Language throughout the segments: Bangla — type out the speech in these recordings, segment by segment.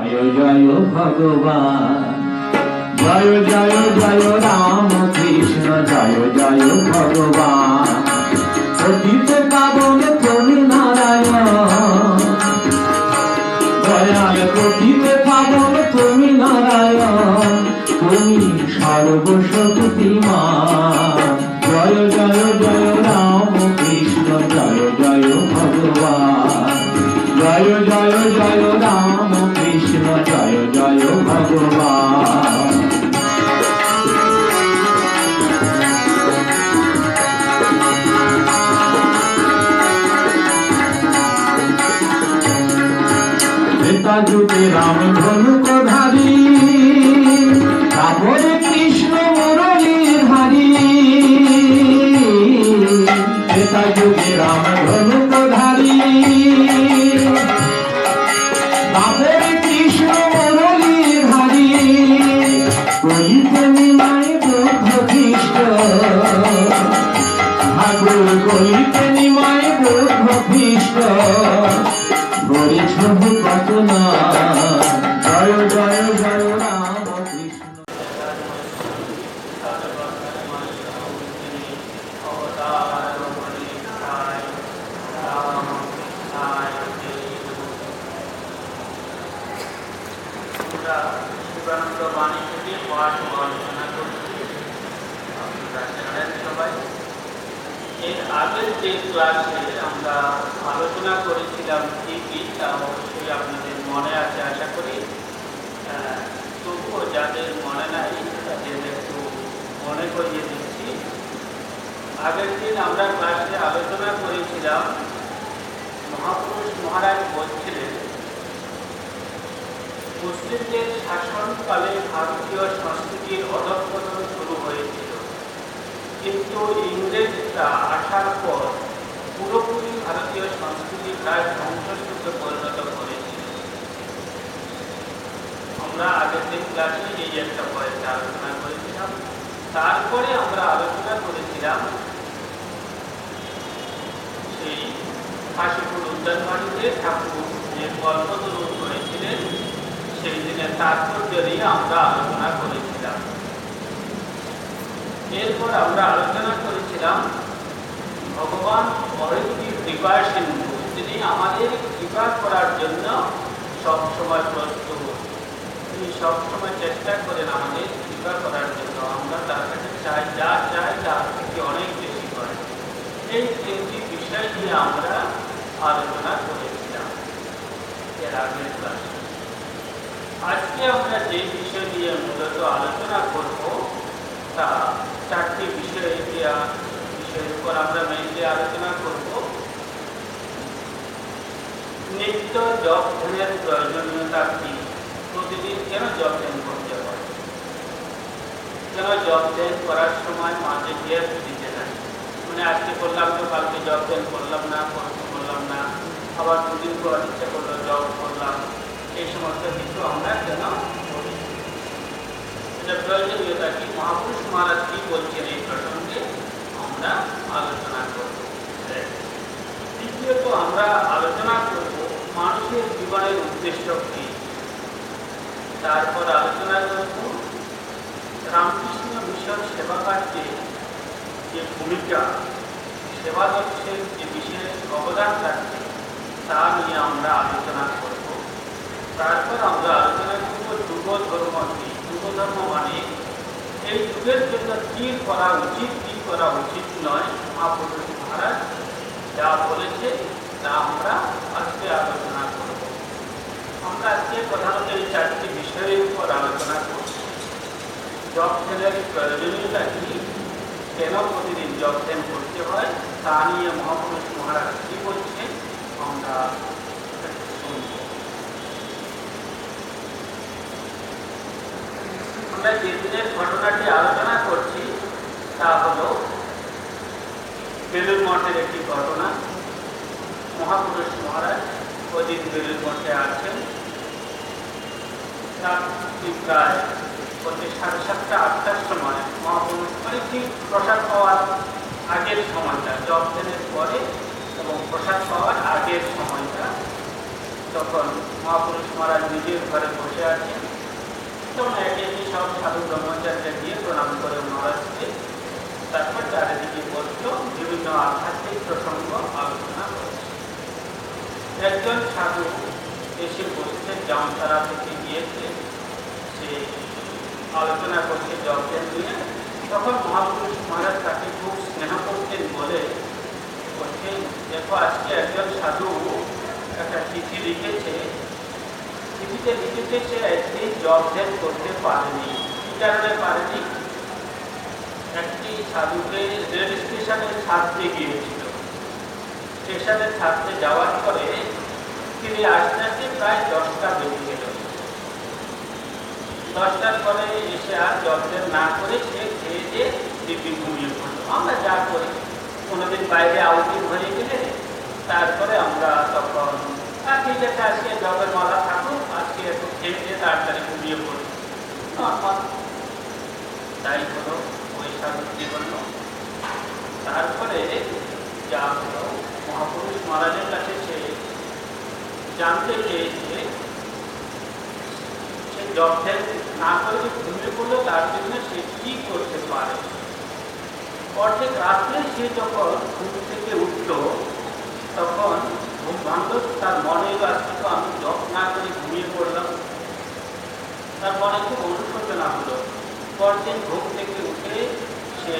জয় জয় ভগবান, জয় জয় জয় রাম কৃষ্ণ, জয় জয় ভগবান। পতিত পাবন তুমি নারায়ণ, দয়াল পতিত পাবন তুমি নারায়ণ, তুমি সর্বশক্তিমান। জয় জয় জয় রাম কৃষ্ণ, জয় জয় ভগবান, জয় জয় জয় রাম কৃষ্ণ, জয় জয় ভগবান। ত্রেতা যুগে রাম ধনুকধারী, তারপরে কৃষ্ণ মুরলীর হারি। ত্রেতা যুগে রাম ধনুকধারী, তারপরে কৃষ্ণ মুরলীর হারি। কলিতে নিমায় বুদ্ধ খ্রিস্ট, ঠাকুর কলিতে নিমায় বুদ্ধ খ্রিস্ট, জয় জয় জয় রাম কৃষ্ণ। শিবানন্দ বাণী থেকে পাঠ আলোচনা করছি, আপনারা জানেন সবাই। এর আগের যে ক্লাসে আমরা আলোচনা করেছিলাম ঠিকই, তা অবশ্যই আপনাদের মনে আছে আশা করি। তবুও যাদের মনে নাই তাদের একটু মনে করিয়ে দিচ্ছি। আগের দিন আমরা ক্লাসে আলোচনা করেছিলাম, মহাপুরুষ মহারাজ বলছিলেন মুসলিমদের শাসনকালে ভারতীয় সংস্কৃতির অধঃপতন শুরু হয়েছিল, কিন্তু ইংরেজরা আসার পর পুরোপুরি ভারতীয় সংস্কৃতি প্রায় ধ্বংসস্তূপে পরিণত করেছিল। আমরা আগের দিন ক্লাসে এই একটা পয়েন্ট আলোচনা করেছিলাম। তারপরে আমরা আলোচনা করেছিলাম সেই কাশীপুর উদ্যানবাড়িতে ঠাকুর যে কল্পতরু করেছিলেন, সেই দিনের তাৎপর্য নিয়ে আমরা আলোচনা করেছিলাম। এরপর আমরা আলোচনা করেছিলাম ভগবান পরমটি কৃপা সিন্ধু, তিনি আমাদের কৃপা করার জন্য সবসময় প্রস্তুত। তিনি সবসময় চেষ্টা করেন আমাদের কৃপা করার জন্য। আমরা তার কাছে চাই, যা চাই তার থেকে অনেক বেশি করে। এই তিনটি বিষয় নিয়ে আমরা আলোচনা করেছিলাম এর আগের ক্লাসে। আজকে আমরা যে বিষয় নিয়ে মূলত আলোচনা করব তা চারটি বিষয়ের উপর আমরা মেইনলি আলোচনা করব। নিত্য জপ ধ্যানের প্রয়োজনীয়তা কি, প্রতিদিন কেন জপ ধ্যান করতে হয়, কেন জপ ধ্যান করার সময় মাঝে গ্যাপ দিতে হয়, মানে আজকে করলাম তো কালকে জপ ধ্যান করলাম না, করলাম না, আবার দুদিন পর ইচ্ছা করলো জপ করলাম, এই সমস্ত কিছু আমরা কেন করি, এটা প্রয়োজনীয়তা কি, মহাপুরুষ মহারাজ কি বলছেন এই প্রসঙ্গে আমরা আলোচনা করব। দ্বিতীয়ত আমরা আলোচনা করব মানুষের জীবনের উদ্দেশ্য কি। তারপর আলোচনা করব রামকৃষ্ণ মিশন সেবা কার্যে যে ভূমিকা, সেবা দক্ষের যে বিশেষ অবদান থাকবে তা নিয়ে আমরা আলোচনা করব। তারপর আমরা আলোচনা করব যুগ ধর্ম কি। যুগ ধর্ম মানে এই যুগের জন্য কি করা উচিত, কি করা উচিত নয়, মহাপুরুষ মহারাজ যা বলেছে তা আমরা আজকে আলোচনা করব। আমরা আজকে প্রধানত এই চারটি বিষয়ের উপর আলোচনা করব। জপ ধ্যানের প্রয়োজনীয়তা কি, কেন প্রতিদিন জপ ধ্যান করতে হয়, তা নিয়ে মহাপুরুষ মহারাজ কি বলছে আমরা শুনব। আমরা যে দিনের ঘটনাটি আলোচনা করছি তা হল বেলুড় মঠের একটি ঘটনা। মহাপুরুষ মহারাজ ওদিন বেলুড় মঠে আছেন, রাত্রি প্রায় 7:30 8টার সময় মহাপুরুষ মানে ঠিক প্রসাদ পাওয়ার আগের সময়টা, জপ ধ্যানের পরে এবং প্রসাদ পাওয়ার আগের সময়টা তখন মহাপুরুষ মহারাজ নিজের ঘরে বসে আছেন। তখন একে একে সব সাধু ব্রহ্মচারীরা গিয়ে প্রণাম করে মহারাজকে, তারপর চারিদিকে বসল, বিভিন্ন আধ্যাত্মিক প্রসঙ্গ আলোচনা করছে। একজন সাধু এসে বসতে জামতারা থেকে গিয়েছে, সে আলোচনা করছে যজ্ঞের নিয়ে। তখন মহাপুরুষ মহারাজ তাকে খুব স্নেহ করতেন বলে বলছেন, দেখো আজকে একজন সাধু একটা চিঠি লিখেছে, চিঠিতে লিখেছে সে একটি যজ্ঞের করতে পারেনি। কি কারণে পারেনি? একটি সাধুকে রেল স্টেশনে ছাড়তে গিয়েছিল। স্টেশনে ছাড়তে যাওয়ার পরে ফিরে আসতে আসতে প্রায় 10টা বেজে গেল। 10টার পরে এসে আর যজ্ঞের না করে সে খেয়ে দিয়ে দিব্যি ঘুমিয়ে পড়লো। আমরা যা করি, কোনোদিন বাইরে আউটিং হয়ে গেলে তারপরে আমরা তখন ঠিক আছে আজকে যজ্ঞের মালা থাকুক, আজকে একটু খেয়ে দিয়ে তাড়াতাড়ি ঘুমিয়ে পড়ি। তাই হলো ওই সাধু জীবন। তারপরে যা হলো, মহাপুরুষ মহারাজের কাছে সে জানতে চেয়েছে, সে যজ্ঞের না করে ঘুমিয়ে পড়লো, তার জন্য সে কি করতে পারে। অর্ধেক রাত্রে সে যখন ঘুম থেকে উঠল, তখন ঘুম ভাঙল, তার মনে এলো আজকে তো আমি জপ না করে ঘুমিয়ে পড়লাম। তার মনে খুব অনুশোচনা হলো। পরদিন ঘুম থেকে উঠে সে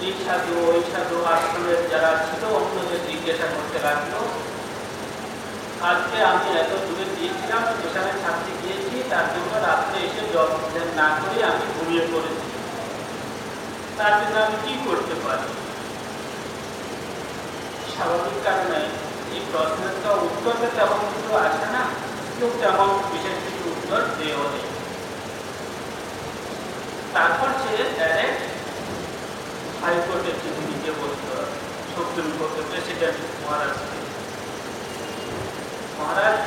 এই সাধু ওই সাধু আশ্রমের যারা ছিল অন্যদের জিজ্ঞাসা করতে লাগলো, আজকে আমি এত দূরে গিয়েছিলাম, স্টেশনে ছাড়তে গিয়েছি, তার জন্য রাত্রে এসে জপ না করে আমি ঘুমিয়ে পড়েছি, তার জন্য আমি কি করতে পারি। স্বাভাবিক কারণে এই প্রশ্নের তো উত্তরটা তেমন কিছু আসে না, কেউ তেমন বিশেষ কিছু উত্তর দেও নেই। তারপর সে ডাইরেক্ট হাইকোর্টের চিঠি নিতে বলল, সুপ্রিম কোর্টের প্রেসিডেন্ট মহারাজকে, মহারাজ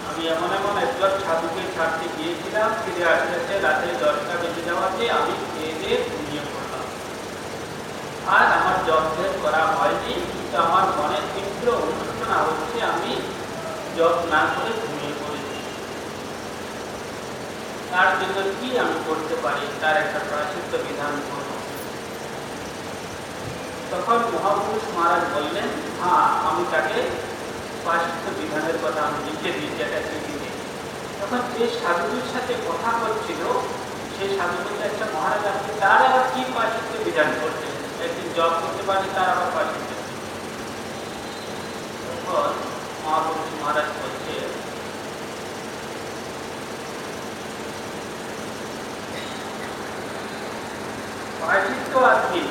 আমি এমন এমন একজন সাধুকে ছাড়তে গিয়েছিলাম, ফিরে আসতে আসতে রাতে 10টা বেজে যাওয়াতে আমি খেয়ে দিয়ে ঘুমিয়ে পড়লাম, আর আমার যজ্ঞের করা হয়নি, কিন্তু আমার মনে তীব্র অনুশোচনা হচ্ছে, আমি যজ্ঞ না করে ঘুমিয়ে পড়েছি। তার জন্য কি আমি করতে পারি, তার একটা প্রায়শ্চিত্ত বিধান করব। তখন মহাপুরুষ মহারাজ বললেন, হ্যাঁ আমি তাকে প্রায়শ্চিত্ত বিধানের কথা আমি লিখে দিয়েছি একটা চিঠিতে। তখন যে সাধুদের সাথে কথা বলছিল, সেই সাধু বলতে, একটা মহারাজ আপনি তার আবার কি প্রায়শ্চিত্ত বিধান করছেন, একদিন জপ করতে পারি তার আবার প্রায়শ্চিত্ত। তখন মহাপুরুষ মহারাজ বলছে, প্রায়শ্চিত্ত আপনি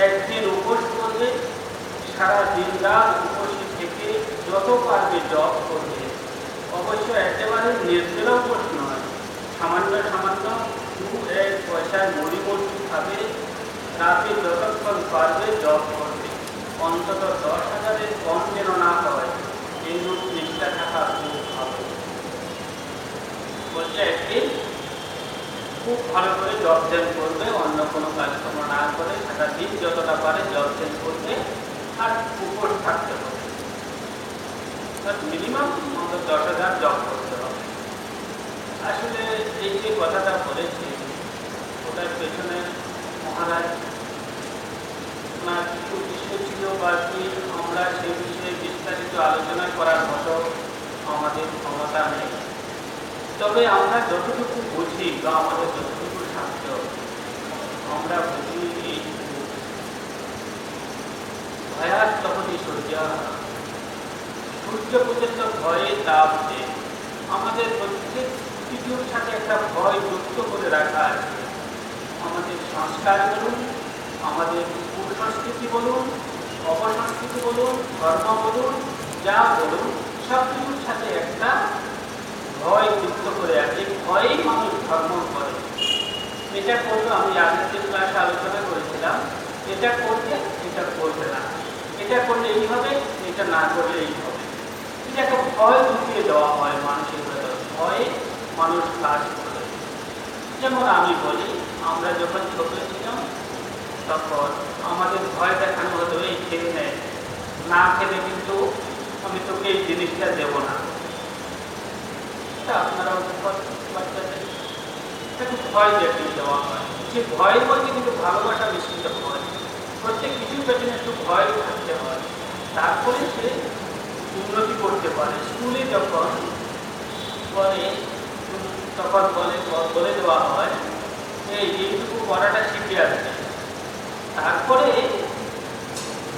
একদিন উপোস করবে, সারা দিন রাত উপোসে থেকে যত পারবে জপ করবে, অবশ্য একেবারে নির্জলা উপোস নয়, সামান্য সামান্য 2-1 পয়সার মুড়ি মসজিদ খাবে, রাতে যতক্ষণ পারবে জপ করবে, অন্তত 10,000-এর কম যেন না হয়, এইরূপ নিষ্ঠা থাকা খুব ভালো। বলছে একদিন খুব ভালো করে জপ ধ্যান করবে, অন্য কোনো কাজকর্ম না করে সারা দিন যতটা পারে জপ ধ্যান করবে, আর উপোস থাকতে হবে, মিনিমাম 10,000 জপ করতে হবে। আসলে এই যে কথাটা বলেছে, ওটার পেছনে মহারাজ ওনার কিছু বিষয় ছিল, বা কি আমরা সে বিষয়ে বিস্তারিত আলোচনা করার মতো আমাদের ক্ষমতা নেই। তবে আমরা যতটুকু বুঝি বা আমাদের যতটুকু শাস্ত্র আমরা বুঝি, এই ভয়াত তখনই সূর্য পর্যন্ত ভয়ে তাপ যে আমাদের প্রত্যেক কিছুর সাথে একটা ভয় যুক্ত করে রাখা আছে। আমাদের সংস্কার বলুন, আমাদের কুসংস্কৃতি বলুন, অপসংস্কৃতি বলুন, ধর্ম বলুন, যা বলুন, সব কিছুর সাথে একটা ভয় যুক্ত করে আছে। ভয়েই মানুষ ধর্ম করে। এটা করলে আমি আগের দিন ক্লাসে আলোচনা করেছিলাম, এটা করলে এটা করবে না, এটা করলে এই হবে, এটা না করলে এই হবে। এটাকে ভয় ঢুকিয়ে দেওয়া হয় মানুষের ভেতর, ভয়ে মানুষ কাজ করে। যেমন আমি বলি, আমরা যখন ছোট ছিলাম তখন আমাদের ভয় দেখানো হতো, এই খেয়ে নেয়, না খেলে কিন্তু আমি তোকে এই জিনিসটা দেবো না। এটা আপনারাও বাচ্চাদের একটু ভয় দেখিয়ে দেওয়া হয়। সে ভয়ের মধ্যে কিন্তু ভালোবাসা মিশ্রিত হয়। প্রত্যেক কিছুর পেছনে একটু ভয় থাকতে হয়, তারপরে সে উন্নতি করতে পারে। স্কুলে যখন বলে তখন বলে দেওয়া হয় এইটুকু পড়াটা শিখে আসবে, তারপরে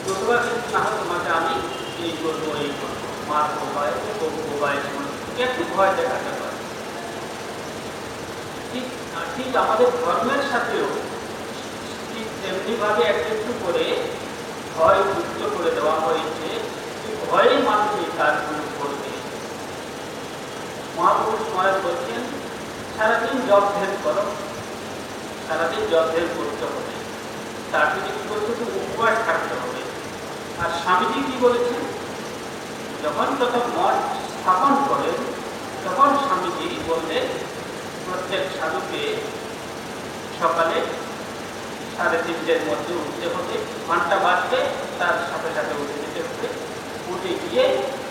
যতবার কিন্তু না হয় তোমাকে আমি এই করবো মার ভয় বলবো বা একটু ভয় দেখাতে পারে। ঠিক আমাদের ধর্মের সাথেও ঠিক তেমনিভাবে একটু করে ভয় যুক্ত করে দেওয়া হয়েছে। ভয়ে মানুষ এই কাজগুলো করবে। মহাপুরুষ মহারাজ বলছেন সারাদিন জব ধ্যান করো, সারাদিন জব ধ্যান করতে হবে, তার যদি কি করতে হবে উপবাস থাকতে হবে। আর স্বামীজি কি বলেছেন, যখন প্রথম মঠ স্থাপন করেন তখন স্বামীজি বললেন প্রত্যেক সাধুকে সকালে 3:30-এর মধ্যে উঠতে হবে, ঘন্টা বাজবে তার সাথে সাথে উঠে যেতে হবে, উঠে গিয়ে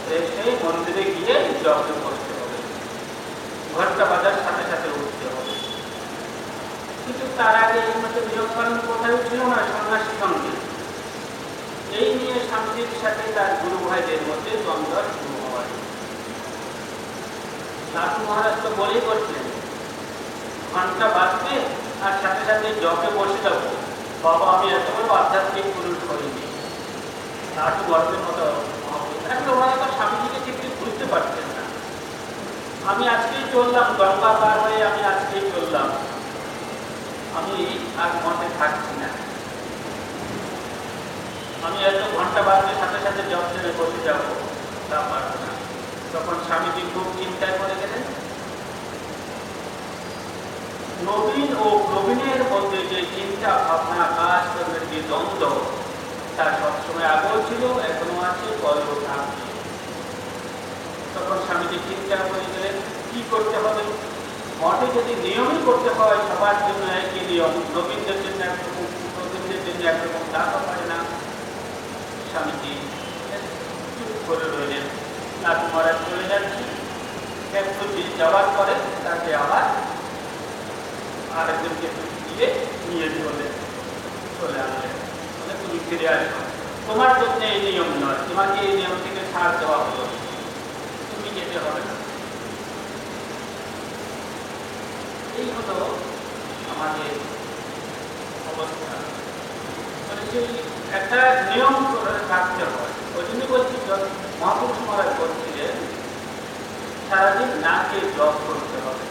ফ্রেশ হয়ে মন্দিরে গিয়ে যজ্ঞ করতে হবে, ঘন্টা বাজার সাথে সাথে উঠতে হবে। কিন্তু তার আগে এর মধ্যে নিয়মকানুন কোথাও ছিল না সন্ন্যাসী সঙ্গে। এই নিয়ে স্বামীজির সাথে তার গুরু ভাইদের মধ্যে দ্বন্দ্ব শুরু হয়। লাটু মহারাজ তো বলেই করছিলেন ঘন্টা বাজবে আর সাথে সাথে জবে বসে যাবো, বাবা আমি এত বড় আধ্যাত্মিক পুরুষ করিনি। লাটু গর্বের মতো আসলে ওরা তো স্বামীজিকে ঠিক বুঝতে পারছেন না। আমি আজকেই চললাম, গঙ্গা পার হয়ে আমি আজকেই চললাম, আমি আর মঠে থাকছি না, আমি এত ঘন্টা বাজবে সাথে সাথে জব ছেড়ে বসে যাবো, তা পারবো না। তখন স্বামীজি খুব চিন্তায় পড়ে গেলেন। নবীন ও প্রবীণের মধ্যে যে চিন্তা ভাবনা কাজ করবে, যে দ্বন্দ্ব, তা সবসময় আগেও ছিল, এখনো আছে, পরেও থাকবে। তখন স্বামীজি চিন্তা করে গেলেন কি করতে হবে। মঠে যদি নিয়মই করতে হয় সবার জন্য একই নিয়ম, নবীনদের জন্য একরকম, প্রবীণদের জন্য একরকম, তা তো পারে না। স্বামীজি চুপ করে রইলেন। লাটু মহারাজ চলে যাচ্ছে, একটু যাওয়ার পরে তাকে আবার আরেকজনকে দিয়ে নিয়ে চলে আনলেন। বলে তুমি ফিরে আসো, তোমার জন্য এই নিয়ম নয়, তোমাকে এই নিয়ম থেকে ছাড় দেওয়া হলো, তুমি যেতে হবে না। এই হলো আমাদের অবস্থা। মানে সেই একটা নিয়ম থাকতে হয়। ওই জন্য বলছি মহাপুরুষ মহারাজ বলছিলেন সারাদিন না খেয়ে জপ করতে হবে।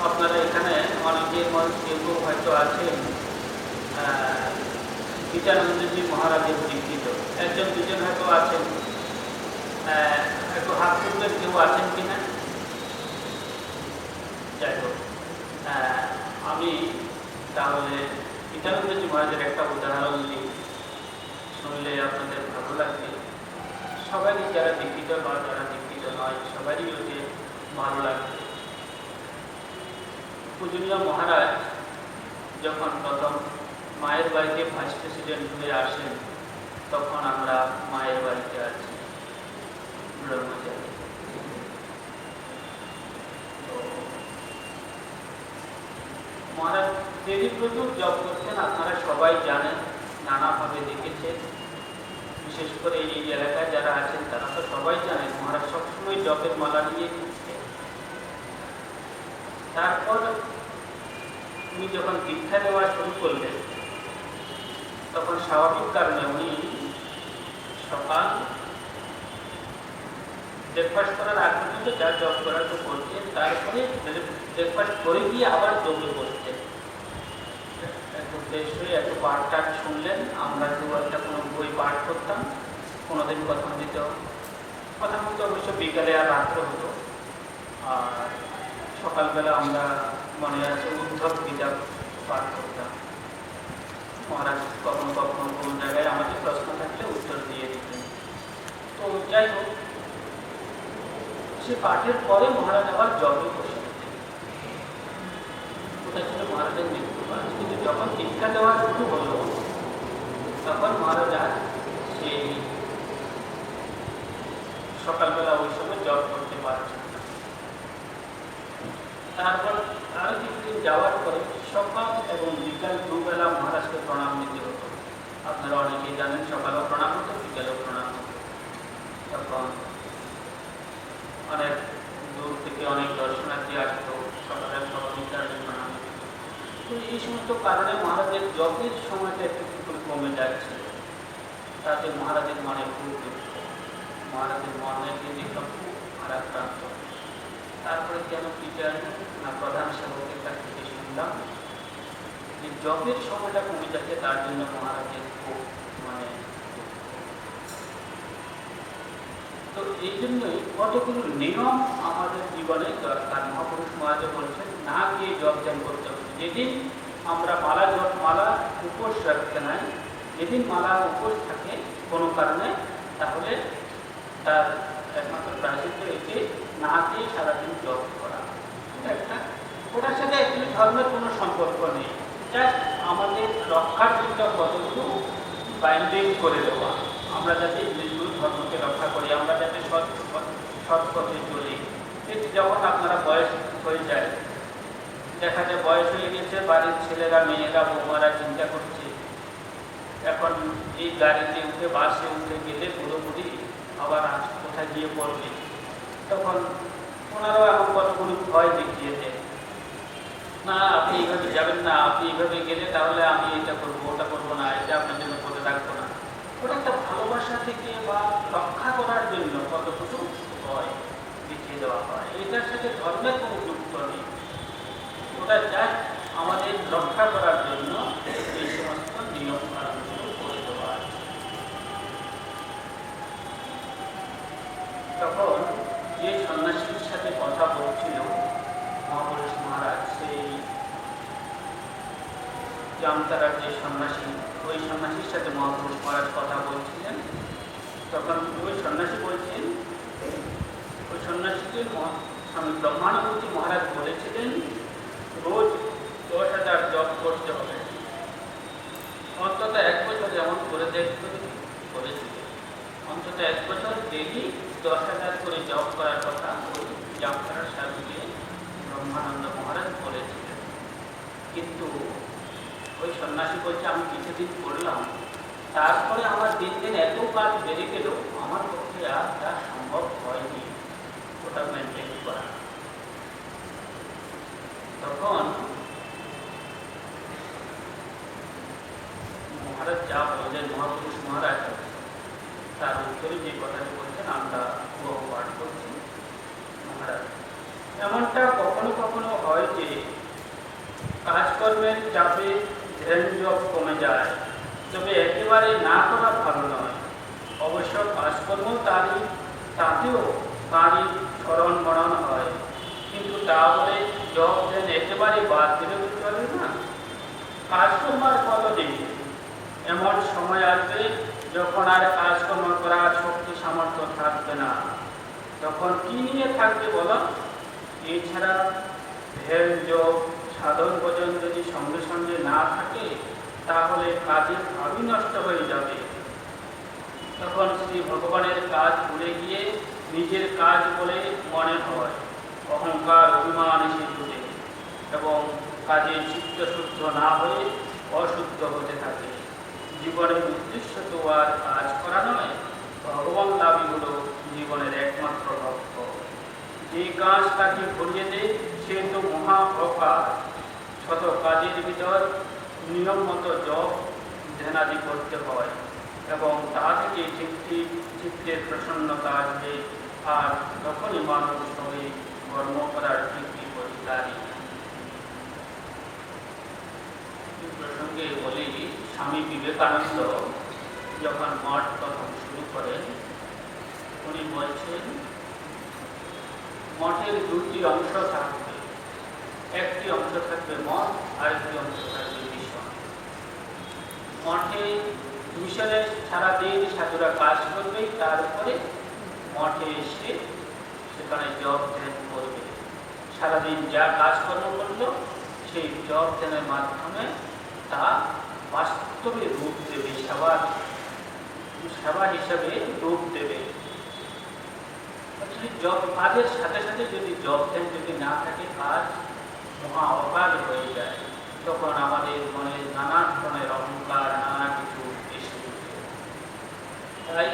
আপনারা এখানে অনেকের মধ্যে কেউ হয়তো আছেন গীতানন্দজি মহারাজের দীক্ষিত, একজন দুজন হয়তো আছেন, একটু হাত তুলবেন কেউ আছেন কিনা। যাই হোক, আমি তাহলে গীতানন্দজি মহারাজের একটা উদাহরণ দিই, শুনলে আপনাদের ভালো লাগবে। সবারই যারা দীক্ষিত বা যারা দীক্ষিত নয় সবারই ওকে ভালো লাগবে। পূজনীয় মহারাজ যখন প্রথম মায়ের বাড়িতে ভাইস প্রেসিডেন্ট হয়ে আসেন তখন আমরা মায়ের বাড়িতে আছি ব্রহ্মচারী। মহারাজ দেবী প্রচুর জপ করতেন, আপনারা সবাই জানেন, নানাভাবে দেখেছেন। বিশেষ করে এই এলাকায় যারা আছেন তারা তো সবাই জানেন মহারাজ সবসময় জপের মালা নিয়ে ঘুরতেন। তারপর উনি যখন দীক্ষা দেওয়া শুরু করলেন তখন স্বাভাবিক কারণে উনি সকাল ব্রেকফাস্ট করার আগ পর্যন্ত যা জব করার তো করছেন, তারপরে ব্রেকফাস্ট করে গিয়ে আবার যোগে বসতেন। একটু ফ্রেশ হয়ে একটু পাঠ টাঠ শুনলেন, আমরা দু একটা কোনো বই পাঠ করতাম, কোনোদিন প্রথম দিতে অবশ্য বিকালে আর রাত্রে হতো। আর সকালবেলা আমরা মনে আছে উদ্ধব গীতা পাঠ করতাম। মহারাজ কখনো কখনো কোন জায়গায় আমাদের প্রশ্ন থাকলে উত্তর দিয়ে দিতেন। তো যাই হোক, সে পাঠের পরে মহারাজ আবার জবে বসে যেতেন। ওটা ছিল মহারাজের মৃত্যুবাস। কিন্তু যখন দীক্ষা দেওয়া শুরু হলো তখন মহারাজ আর সেই সকালবেলা ওই সময় জব করতে পারছেন না। তারপর আরো কিছুদিন যাওয়ার পরে সকাল এবং বিকাল দুবেলা মহারাজকে প্রণাম নিতে হতো। আপনারা অনেকেই জানেন সকালেও প্রণাম হতো, বিকালেও প্রণাম হতো। তখন অনেক দূর থেকে অনেক দর্শনার্থী আসতো, সকালের সহযোগিতার প্রণাম। তো এই সমস্ত কারণে মহারাজের জপের সময়টা একটু করে কমে যাচ্ছে। তাতে মহারাজের মনে খুব দুঃখ, মহারাজের মনে দেখলাম খুব ভারাক্রান্ত। তারপরে কেন কি জানি না, প্রধান সেবকের কাছ থেকে শুনলাম যে জপের সময়টা কমে যাচ্ছে, তার জন্য মহারাজের খুব মানে। তো এই জন্যই কতগুলো নিয়ম আমাদের জীবনে দরকার। মহাপুরুষ মহারাজ বলছেন না গিয়ে জপ ধ্যান করতে হবে। যেদিন আমরা মালা উপোস রাখতে নাই, যেদিন মালা উপোস থাকে কোনো কারণে, তাহলে তার একমাত্র প্রায়শ্চিত্ত এতে না গিয়ে সারাদিন জপ করা। একটা ওটার সাথে অ্যাকচুয়ালি ধর্মের কোনো সম্পর্ক নেই, জাস্ট আমাদের রক্ষার জন্য কতগুলো বাইন্ডিং করে দেওয়া। আমরা যাতে নিজগুলো ধর্মকে রক্ষা করি, আমরা যাতে সৎ পথে চলি। যখন আপনারা বয়স হয়ে যায়, দেখা যায় বয়স হয়ে গেছে, বাড়ির ছেলেরা মেয়েরা বৌমারা চিন্তা করছে এখন এই গাড়িতে উঠে বাসে উঠে গেলে পুরোপুরি আবার কোথায় গিয়ে পড়বে। তখন ওনারাও এখন কতগুলো ভয় দেখিয়ে দেয়, না আপনি এইভাবে যাবেন না, আপনি এইভাবে গেলে তাহলে আমি এটা করবো ওটা করবো না, এটা আপনার জন্য করে রাখবো না। ওটা একটা ভালোবাসা থেকে বা রক্ষা করার জন্য কতটুকু ভয় দেখিয়ে দেওয়া হয়। এটার সাথে ধর্মের কোনো যুক্ত নেই, ওটা জাস্ট আমাদের রক্ষা করার জন্য এই সমস্ত নিয়ম কানুনগুলো করে দেওয়া আছে। তখন যে সন্ন্যাসীর সাথে কথা বলছিল মহাপুরুষ মহারাজ, সেই জামতারার যে সন্ন্যাসী, ওই সন্ন্যাসীর সাথে মহাপুরুষ মহারাজ কথা বলছিলেন। তখন ওই সন্ন্যাসী বলছেন, ওই সন্ন্যাসীকে স্বামী ব্রহ্মানুভূতি মহারাজ বলেছিলেন রোজ 10,000 জপ করতে হবে, অন্তত 1 বছর যেমন করে দেখতে করেছিলেন। অন্তত 1 বছর ডেলি 10,000 করে জপ করার কথা ওই জামতারার সাধুকে ব্রহ্মানন্দ মহারাজ বলেছিলেন। কিন্তু ওই সন্ন্যাসী বলছে আমি কিছুদিন করলাম, তারপরে আমার দিন দিন এত কাজ বেড়ে গেল, আমার পক্ষে আর তা সম্ভব হয়নি ওটা মেনটেন করা। তখন মহারাজ যা বললেন, মহাপুরুষ মহারাজ তার উত্তরে যে কথাটি বলছেন আমরা বহু পাঠ করছি। মহারাজ, এমনটা কখনো কখনো হয় যে কাজকর্মের চাপে ধ্যান জপ কমে যায়, তবে একেবারে না করা ভালো নয়। অবশ্য কাজকর্ম তাতেও তারই স্মরণ মরণ হয়, কিন্তু তা বলে জপ ধ্যান একেবারে বাদ দিলে চলবে না। কাজকর্ম আর কতদিন? এমন সময় আসবে যখন আর কাজকর্ম করার শক্তি সামর্থ্য থাকবে না। তখন কি নিয়ে থাকবে বলো? এছাড়া ধ্যান জপ সাধন ভজন যদি সঙ্গে সঙ্গে না থাকে, তাহলে কাজের ভাবই নষ্ট হয়ে যাবে। তখন শ্রী ভগবানের কাজ ভুলে গিয়ে নিজের কাজ বলে মনে হয়, অহংকার অভিমান এসে জুটে এবং কাজে চিত্তশুদ্ধ না হয়ে অশুদ্ধ হতে থাকে। জীবনের উদ্দেশ্য তো আর কাজ করা নয়, ভগবান লাভই হল জীবনের একমাত্র লক্ষ্য। যে কাজ তাকে ভরিয়ে দেয় সে তো মহা অকাজ। শত কাজের ভিতর নিয়ম মতো জপ ধ্যানাদি করতে হয় এবং তা থেকে চিত্তের প্রসন্নতা আসবে, আর তখনই মানুষ সঙ্গে কর্ম করার কৃতি অধিকারী। প্রসঙ্গে বলি, স্বামী বিবেকানন্দ যখন মঠ প্রথম শুরু করেন, উনি বলছেন মঠের 2টি অংশ থাকবে, একটি অংশ থাকবে মঠ, আরেকটি অংশ থাকবে মিশন। মঠে মিশনে সারাদিন সাধুরা কাজ করবে, তারপরে মঠে এসে সেখানে জপ ধ্যান করবে। সারাদিন যা কাজকর্ম করলো সেই জপ ধ্যানের মাধ্যমে তা বাস্তবে রূপ দেবে, সেবা হিসাবে রূপ দেবে। অ্যাকচুয়ালি জব কাজের সাথে সাথে যদি জব ধ্যান যদি না থাকে, কাজ মহা অকাজ হয়ে যায়। তখন আমাদের মনে নানা ধরনের অহংকার, নানা কিছু এসে উঠে। তাই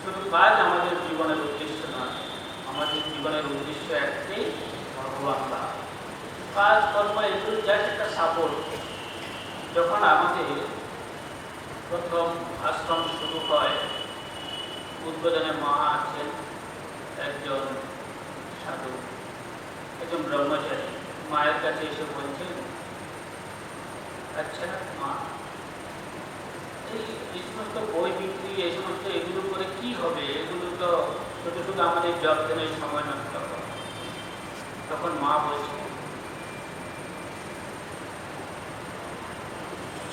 শুধু কাজ আমাদের জীবনের উদ্দেশ্য নয়, আমাদের জীবনের উদ্দেশ্য একটাই, ভগবান লাভ। কাজ কর্ম এগুলো জাস্ট একটা সাপোর্ট। যখন আমাদের প্রথম আশ্রম শুরু হয়, উদ্বোধনে মা আছেন একজন সাধু, একজন ব্রহ্মচারী। মায়ের কাছে এসে বলছেন, আচ্ছা মা, এই সমস্ত বই বিক্রি, এই সমস্ত এগুলো করে কি হবে? এগুলো তো শুধু শুধু আমাদের জবদের সময় নষ্ট করে। তখন মা বলছে,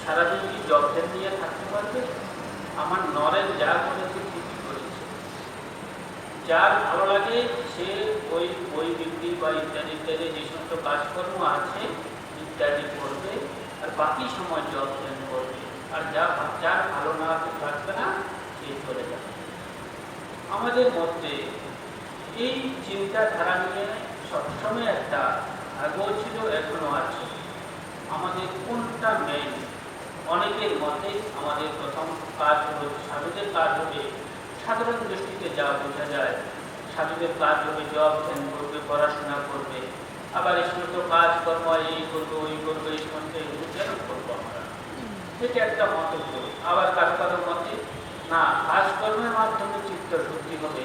সারাদিন কি জবদের নিয়ে থাকতে পারবে? আমার নরেন যা করেছে ঠিকই করেছে। যার ভালো লাগে সে ওই বই বিক্রি বা ইত্যাদি ইত্যাদি যে সমস্ত কাজকর্ম আছে ইত্যাদি করবে, আর বাকি সময় জব ধ্যান করবে। আর যার ভালো না লাগবে না সে চলে যাবে। আমাদের মধ্যে এই চিন্তাধারা নিয়ে সবসময় একটা আগেও ছিল, এখনো আছে। আমাদের কোনটা মেইন? অনেকের মতে আমাদের প্রথম কাজ হলো, সাধুদের কাজ হবে, সাধারণ দৃষ্টিতে যা বোঝা যায়, সাধুদের কাজ হবে জব ধ্যান করবে, পড়াশোনা করবে, আবার এই সমস্ত কাজকর্ম এই করবো ওই করবো, এই সমস্ত এগুলো কেন করবো আমরা? এটা একটা মন্তব্য। আবার কারো কারো মতে না, কাজকর্মের মাধ্যমে চিত্ত শুদ্ধি হবে।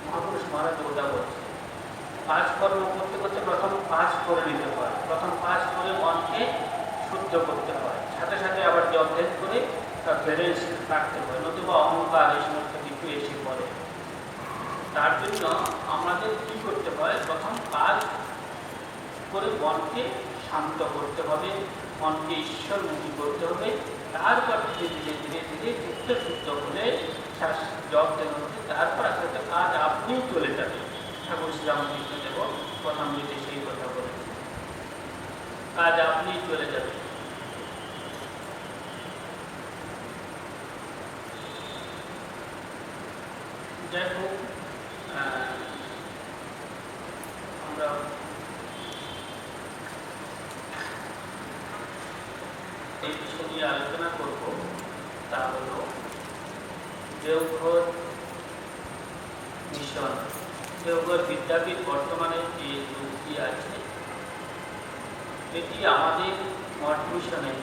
মহাপুরুষ মহারাজ ওটা বলছে, কাজকর্ম করতে করতে প্রথম কাজ করে নিতে হয়, প্রথম কাজ করে মনকে শুদ্ধ করতে হয়, সাথে সাথে আবার জব ধ্যান করে তার ব্যালেন্স রাখতে হয়, নতুবা অহংকার এই সমস্ত কিছু এসে পড়ে। তার জন্য আমাদের কি করতে হয়? প্রথম কাজ করে মনকে শান্ত করতে হবে, মনকে ঈশ্বরমুখী করতে হবে। তারপর ধীরে ধীরে ধীরে ধীরে চিত্ত শুদ্ধ হলে জব ধ্যান হচ্ছে, তারপর একটা কাজ আপনিই চলে যাবে। ঠাকুর শ্রীরামকৃষ্ণ দেব প্রথম দিকে সেই কথা বলেছে, কাজ আপনিই চলে যাবে। যাই হোক, আমরা এই বিষয় নিয়ে আলোচনা করব। তা হল দেওঘর মিশন, দেওঘর বিদ্যাপীঠ বর্তমানে যে রূপটি আছে, এটি আমাদের মঠ মিশনে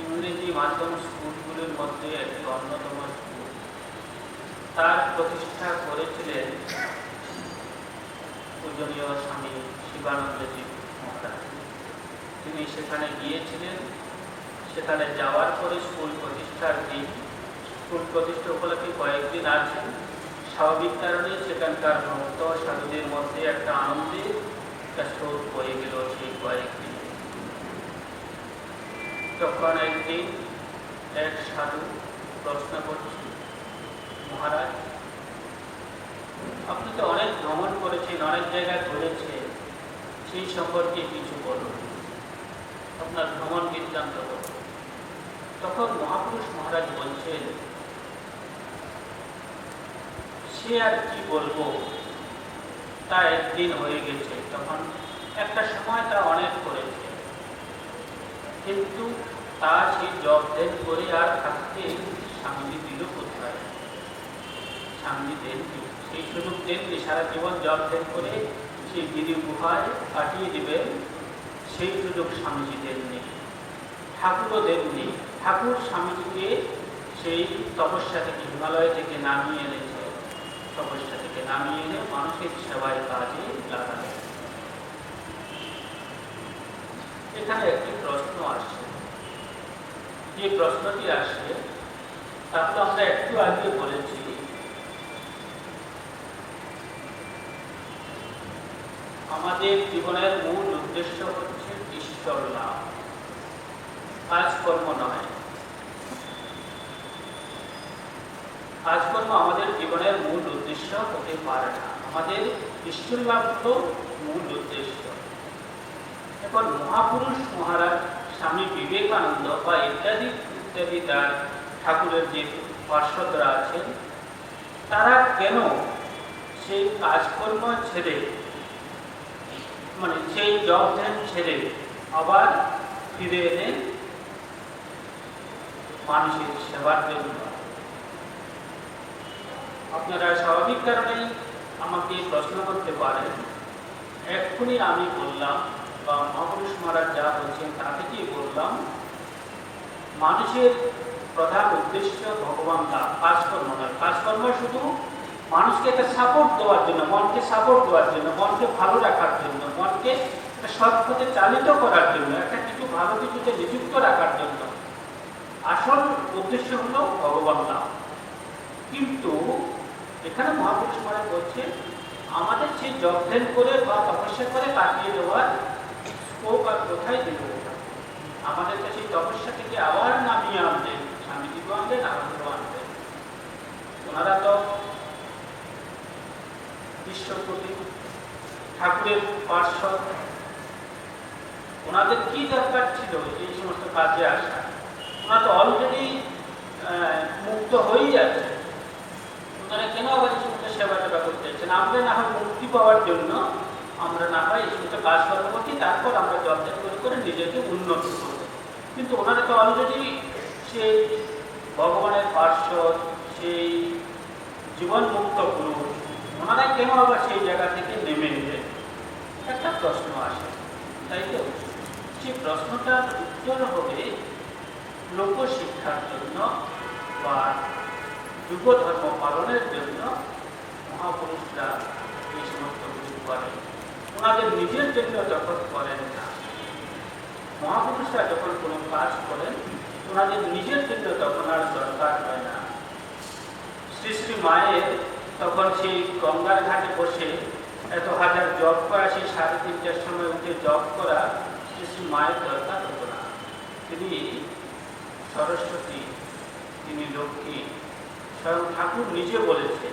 ইংরেজি মাধ্যম স্কুলগুলির মধ্যে একটি অন্যতম স্কুল। তার প্রতিষ্ঠা করেছিলেন পূজনীয় স্বামী শিবানন্দজি মহারাজ। তিনি সেখানে গিয়েছিলেন। সেখানে যাওয়ার পরে স্কুল প্রতিষ্ঠার দিন, স্কুল প্রতিষ্ঠা উপলক্ষে কয়েকদিন আছেন। স্বাভাবিক কারণে সেখানকার ভক্ত সাধুদের মধ্যে একটা আনন্দের একটা স্রোত বয়ে গেল সেই কয়েকদিন। তখন একদিন এক সাধু প্রশ্ন করছে, মহারাজ, আপনি তো অনেক ভ্রমণ করেছেন, অনেক জায়গায় ঘুরেছেন, সেই সম্পর্কে কিছু বলুন, আপনার ভ্রমণ বৃত্তান্ত বলুন। তখন মহাপুরুষ মহারাজ বলছেন, সে আর কি বলবো, তা একদিন হয়ে গেছে। তখন একটা সময় তা অনেক করেছে, কিন্তু তা সেই জব ধ্যান করে আর থাকতে স্বামীজি দিল কোথায়? স্বামীজি দেননি, সেই সুযোগ দেননি। সারা জীবন জব ধ্যান করে সেই গিরি গুহায় কাটিয়ে দেবেন, সেই সুযোগ স্বামীজি দেননি, ঠাকুরও দেননি। ঠাকুর স্বামীজিকে সেই তপস্যা থেকে, হিমালয় থেকে নামিয়ে এনেছে, তপস্যা থেকে নামিয়ে এনে মানুষের সেবায় কাজে লাগালেন। এখানে একটি প্রশ্ন আসছে, যে প্রশ্নটি আসছে তা তো আমরা একটু আগে বলেছি, আমাদের জীবনের মূল উদ্দেশ্য হচ্ছে ঈশ্বর লাভ, কাজকর্ম নয়। কাজকর্ম আমাদের জীবনের মূল উদ্দেশ্য হতে পারে না, আমাদের ঈশ্বর লাভ হল মূল উদ্দেশ্য। এখন মহাপুরুষ মহারাজ স্বামী বিবেকানন্দ বা ইত্যাদি ইত্যাদি তার ঠাকুরের যে পার্শ্বদরা আছেন, তারা কেন সেই কাজকর্ম ছেড়ে, মানে সেই জব ধ্যান ছেড়ে আবার ফিরে এলেন মানুষের সেবার জন্য। আপনারা স্বাভাবিক কারণেই আমাকে প্রশ্ন করতে পারেন, এক্ষুনি আমি বললাম বা মহাপুরুষ মহারাজ যা বলছেন তা থেকেই বললাম, মানুষের প্রধান উদ্দেশ্য ভগবান লাভ, কাজকর্ম নয়। কাজকর্ম শুধু মানুষকে একটা সাপোর্ট দেওয়ার জন্য, মনকে সাপোর্ট দেওয়ার জন্য, মনকে ভালো রাখার জন্য, মনকে একটা সৎ পথে চালিত করার জন্য, একটা কিছু ভালো কিছুতে নিযুক্ত রাখার জন্য। আসল উদ্দেশ্য হলো ভগবান লাভ। কিন্তু এখানে মহাপুরুষ মহারাজ বলছে আমাদের সেই যত্ন করে বা তপস্যা করে কাটিয়ে দেওয়ার স্কোপ আর কোথায় দিল। আমাদেরকে সেই তপস্যা থেকে আবার নামিয়ে আনলেন, স্বামীজিও আনলেন, আমাদেরও আনলেন। ওনারা তো বিশ্বপতি ঠাকুরের পার্শ্বদ, ওনাদের কি দরকার ছিল এই সমস্ত কাজে আসা? ওনারা তো অলরেডি মুক্ত হয়েই যাচ্ছে, ওনারা কেন আবার এই সমস্ত সেবা টেবা করতে চাচ্ছেন? আমরা না হয় মুক্তি পাওয়ার জন্য আমরা না হয় এই সমস্ত কাজ কর্ম করছি, তারপর আমরা যত্ন করে করে নিজেকে উন্নত করব। কিন্তু ওনারা তো অলরেডি সেই ভগবানের পার্শ্বদ, সেই জীবন মুক্ত পুরুষ, ওনারা কেন আবার সেই জায়গা থেকে নেমে এলেন? একটা প্রশ্ন আসে, তাই তো? সেই প্রশ্নটার উত্তর হবে লোকশিক্ষার জন্য বা যুগ ধর্ম পালনের জন্য মহাপুরুষরা এই সমস্ত কিছু করেন। ওনাদের নিজের জন্য যখন করেন না, মহাপুরুষরা যখন কোনো কাজ করেন ওনাদের নিজের জন্য তখন আর দরকার হয় না। শ্রী শ্রী মায়ের তখন সেই গঙ্গার ঘাটে বসে এত হাজার জপ করা, সেই 3:30টার সময় উঠে জপ করা শ্রী শ্রী মায়ের দরকার হতো না। তিনি সরস্বতী, তিনি লক্ষ্মী, স্বয়ং ঠাকুর নিজে বলেছে।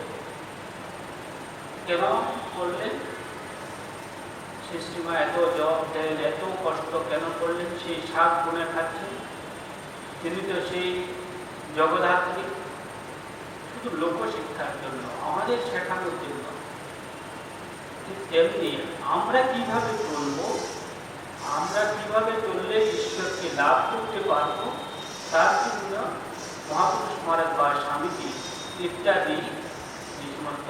কেন করলেন? শ্রী শ্রীমা এত জপ দেন, এত কষ্ট কেন করলেন? সেই 7 গুণে খাচ্ছেন, তিনি তো সেই জগদ্ধাত্রী। শুধু লোকশিক্ষার জন্য, আমাদের শেখানোর জন্য। তেমনি আমরা কিভাবে চলব, আমরা কিভাবে চললে ঈশ্বরকে লাভ করতে পারব, তার জন্য মহাপুরুষ মহারাজ বা স্বামীজি ইত্যাদি যে সমস্ত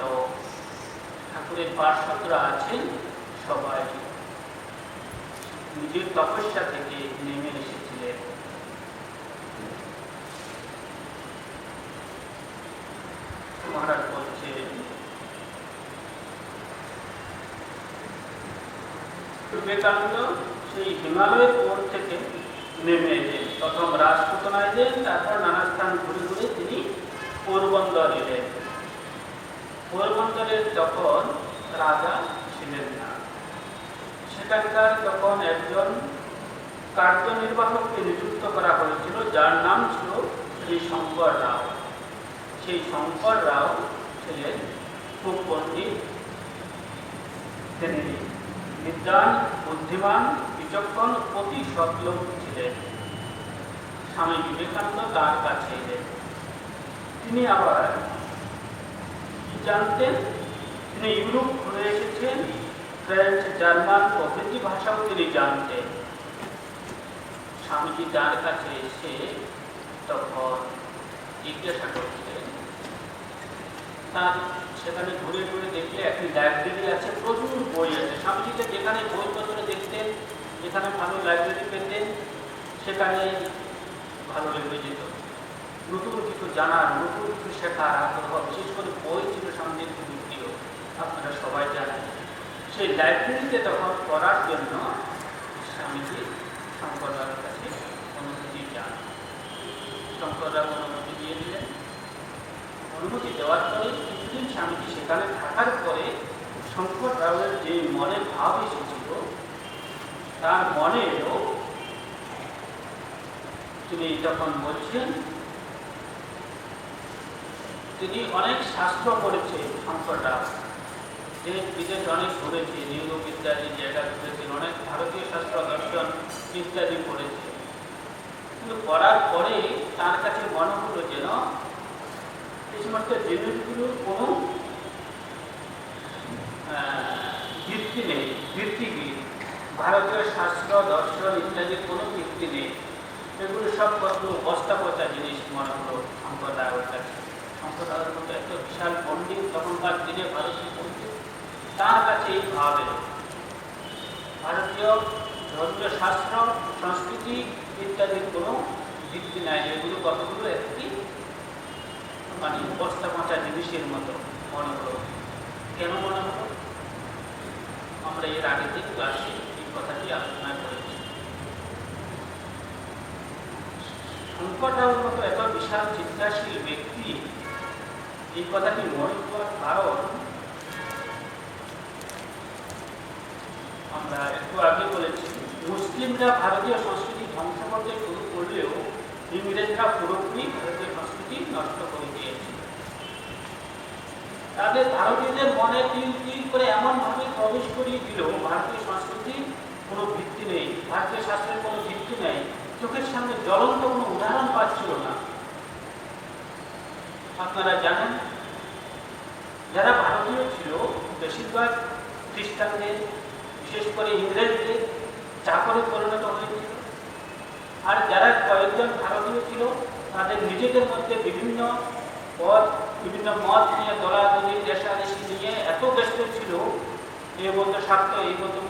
ঠাকুরের পার্শ্বদরা আছেন সবাই নিজের তপস্যা থেকে নেমে এসেছিলেন। মহারাজ বলছে বিবেকানন্দ সেই হিমালয়ের পর থেকে নেমে এলেন। প্রথম রাজপুতনা এলেন, তারপর নানা স্থান ঘুরে ঘুরে তিনি পোরবন্দর এলেন। পোরবন্দরের তখন রাজা ছিলেন না, সেখানকার তখন একজন কার্যনির্বাহককে নিযুক্ত করা হয়েছিল, যার নাম ছিল শ্রী শঙ্কর রাও। সেই শঙ্কর রাও ছিলেন খুব পণ্ডিত, তিনি বিদ্বান, বুদ্ধিমান, বিচক্ষণ, অতি সৎলোক ছিলেন। স্বামী বিবেকানন্দ তার কাছে এলেন। তিনি আবার জানতেন, তিনি ইউরোপ ঘুরে এসেছেন, ফ্রেঞ্চ, জার্মান প্রভৃতি ভাষাও তিনি জানতেন। স্বামীজি তার কাছে এসে তখন জিজ্ঞাসা করছেন, তার সেখানে ঘুরে ঘুরে দেখলে একটি লাইব্রেরি আছে, প্রচুর বই আছে। স্বামীজিকে যেখানে বইপত্র দেখতেন, যেখানে ভালো লাইব্রেরি পেতেন, সেখানে ভালো লেগে যেত। নতুন কিছু জানার, নতুন কিছু শেখার আগ্রহ, বিশেষ করে বই ছিল স্বামীজির খুবই প্রিয়, আপনারা সবাই জানেন। সেই লাইব্রেরিতে তখন পড়ার জন্য স্বামীজি শঙ্কররাওয়ের কাছে অনুমতি চান। শঙ্কররাও অনুমতি দিয়ে দিলেন। অনুমতি দেওয়ার পরে কিছুদিন স্বামীজি সেখানে থাকার পরে শঙ্কর রাওয়ের যে মনে ভাব এসেছিল, তার মনে এলো, তিনি তখন বলছেন, তিনি অনেক শাস্ত্র পড়েছে শঙ্কর রাও, দেশ বিদেশ অনেক ঘুরেছে, ইউরোপ ইত্যাদি জায়গা ঘুরেছেন, অনেক ভারতীয় শাস্ত্র, দর্শন ইত্যাদি পড়েছে। কিন্তু পড়ার পরে তার কাছে মনে হলো যেন এই সমস্ত জিনিসগুলোর কোনো ভিত্তি নেই, ভিত্তিহীন। ভারতীয় শাস্ত্র দর্শন ইত্যাদির কোনো ভিত্তি নেই। এগুলো সব কত বস্তা পচা জিনিস মনে হলো সম্প্রদায়ের কাছে। সম্প্রদায়ের মতো এত বিশাল পণ্ডিত তখনকার দিনে ভারতীয় পণ্ডিত, তার কাছে এই ভাবে ভারতীয় ধর্মীয় শাস্ত্র সংস্কৃতি ইত্যাদির কোনো ভিত্তি নাই। এগুলো কতগুলো একটি মানে বস্তা পচা জিনিসের মতো মনে হলো। কেন মনে হলো? আমরা এর আগের দিন ক্লাসে এই কথাটি আলোচনা করেছি। শঙ্করদেবের মতো এত বিশাল চিন্তাশীল ব্যক্তি এই কথাটি মনে করার কারণ আমরা একটু আগে বলেছি, মুসলিমরা ভারতীয় সংস্কৃতি ধ্বংস করতে শুরু করলেও ইংরেজরা পুরোপুরি ভারতীয় সংস্কৃতি নষ্ট করে দিয়েছে। তাদের ভারতীয়দের মনে তিল তিল করে এমন ভাবে প্রবেশ করিয়ে দিল ভারতীয় সংস্কৃতির কোনো ভিত্তি নেই, ভারতীয় শাস্ত্রের কোনো ভিত্তি নেই, চোখের সামনে জ্বলন্ত কোনো উদাহরণ পাচ্ছিল না। আপনারা জানেন, যারা ভারতীয় ছিল বেশিরভাগ খ্রিস্টানদের, বিশেষ করে ইংরেজদের চাকরে পরিণত হয়েছিল। আর যারা কয়েকজন ভারতীয় ছিল তাদের নিজেদের মধ্যে বিভিন্ন মত নিয়ে দলাদলি রেশারেশি নিয়ে এত ব্যস্ত ছিল। এ বলতো শাক্ত, এই বলতো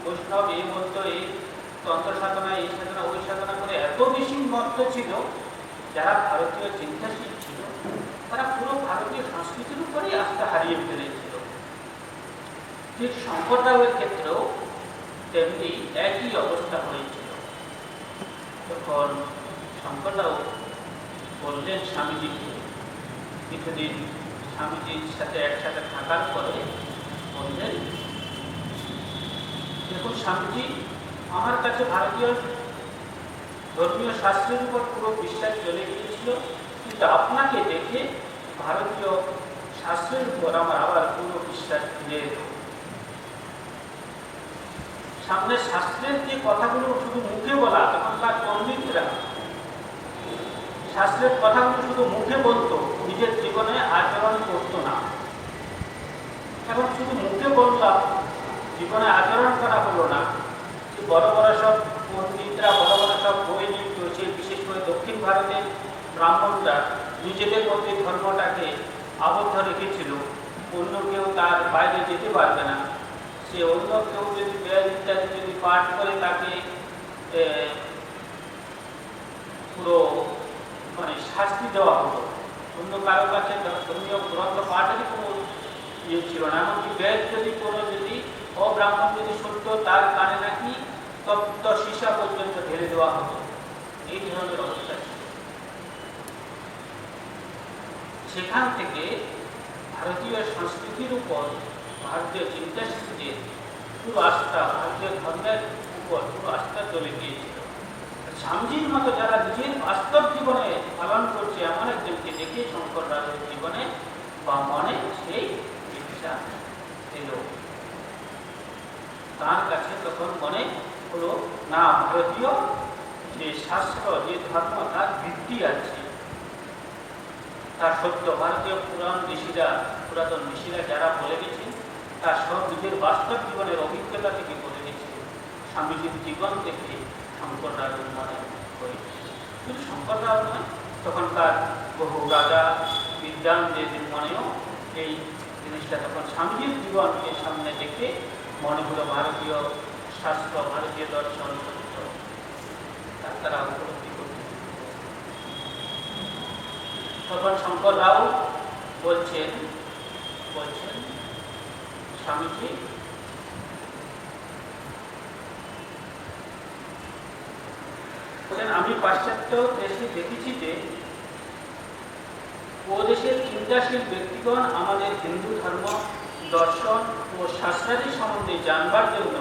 বৈষ্ণব, এই বলতো এই তন্ত্র সাধনা, এই সাধনা, ওই সাধনা করে এত বেশি মত ছিল। যারা ভারতীয় চিন্তাশীল ছিল তারা পুরো ভারতীয় সংস্কৃতির উপরেই আস্থা হারিয়ে ফেলেছিল। ঠিক সম্প্রদায়ের ক্ষেত্রেও তেমনি একই অবস্থা হয়েছিল। তখন সম্প্রদায় বললেন স্বামীজিকে, কিছুদিন স্বামীজির সাথে একসাথে থাকার পরে বললেন, দেখুন স্বামীজি, আমার কাছে ভারতীয় ধর্মীয় শাস্ত্রের উপর পুরো বিশ্বাস চলে গিয়েছিল, কিন্তু আপনাকে দেখে ভারতীয় শাস্ত্রের উপর আমার আবার পুরো বিশ্বাস ফিরে এলো। সামনে শাস্ত্রের যে কথাগুলো শুধু মুখে বলা, তখনকার পণ্ডিতরা শাস্ত্রের কথাগুলো শুধু মুখে বলতো, নিজের জীবনে আচরণ করতো না। এখন শুধু মুখে বললাম, জীবনে আচরণ করা হলো না। বড় বড় সব পণ্ডিতরা, বড় বড় সব বই লিখছে, বিশেষ করে দক্ষিণ ভারতের ব্রাহ্মণরা নিজেদের মধ্যে ধর্মটাকে আবদ্ধ রেখেছিল। অন্য কেউ তার বাইরে যেতে পারবে না। সে অন্য কেউ যদি বেদ ইত্যাদি যদি পাঠ করে তাকে পুরো মানে শাস্তি দেওয়া হতো। অন্য কারো কাছে ধর্মীয় গ্রন্থ পাঠেরই কোনো ইয়ে ছিল না। এমনকি বেদ যদি কোনো যদি অব্রাহ্মণ যদি সত্য, তার কানে নাকি তপ্ত সীসা পর্যন্ত ঢেলে দেওয়া হতো। এই ধরনের অবস্থা ছিল। সেখান থেকে ভারতীয় সংস্কৃতির উপর ভারতীয় চিন্তাশীলদের পুরো আস্থা, ভারতীয় ধর্মের উপর পুরো আস্থা চলে গিয়েছিল। স্বামীজির মতো যারা নিজের বাস্তব জীবনে পালন করছে এমন একজনকে দেখে শঙ্করদেবের জীবনে বা মনে সেই ইচ্ছা এলো। তার কাছে তখন মনে হলো, না, ভারতীয় যে শাস্ত্র, যে ধর্ম, তার ভিত্তি আছে, তার সত্য। ভারতীয় পুরাতন ঋষিরা যারা বলে গেছেন তার সব নিজের বাস্তব জীবনের অভিজ্ঞতা থেকে বলে গেছে। স্বামীজির জীবন থেকে শঙ্করদেবের মনে হয়েছে। শুধু শঙ্করদেব নয়, তখনকার বহু রাজা বিদ্বানদের মনেও এই জিনিসটা তখন স্বামীজির জীবনকে সামনে দেখে মনে হলো ভারতীয় শাস্ত্র, ভারতীয় দর্শন সত্য, তারা উপলব্ধি করতে। তখন শঙ্কররাও বলছেন স্বামীজি, আমি পাশ্চাত্য দেশে দেখেছি যে ও দেশের চিন্তাশীল ব্যক্তিগণ আমাদের হিন্দু ধর্ম, দর্শন ও শাস্ত্রাদি সম্বন্ধে জানবার জন্য,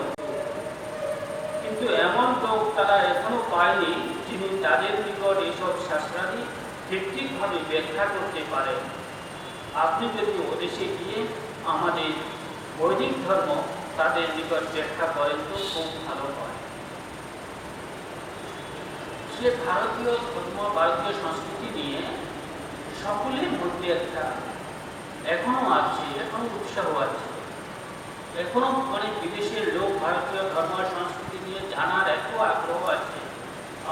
কিন্তু এমন লোক তারা এখনো পায়নি যিনি তাদের নিকট এইসব শাস্ত্রাদি ঠিকভাবে ব্যাখ্যা করতে পারেন। আপনি যদি ওদেশে গিয়ে আমাদের বৈদিক ধর্ম তাদের নিকট ব্যাখ্যা করেন তো খুব ভালো হয়। সে ভারতীয় ধর্ম, ভারতীয় সংস্কৃতি নিয়ে সকলের মধ্যে একটা এখনো আছে, এখনো উৎসাহ আছে। এখনো অনেক বিদেশের লোক ভারতীয় ধর্ম আর সংস্কৃতি নিয়ে জানার এত আগ্রহ আছে।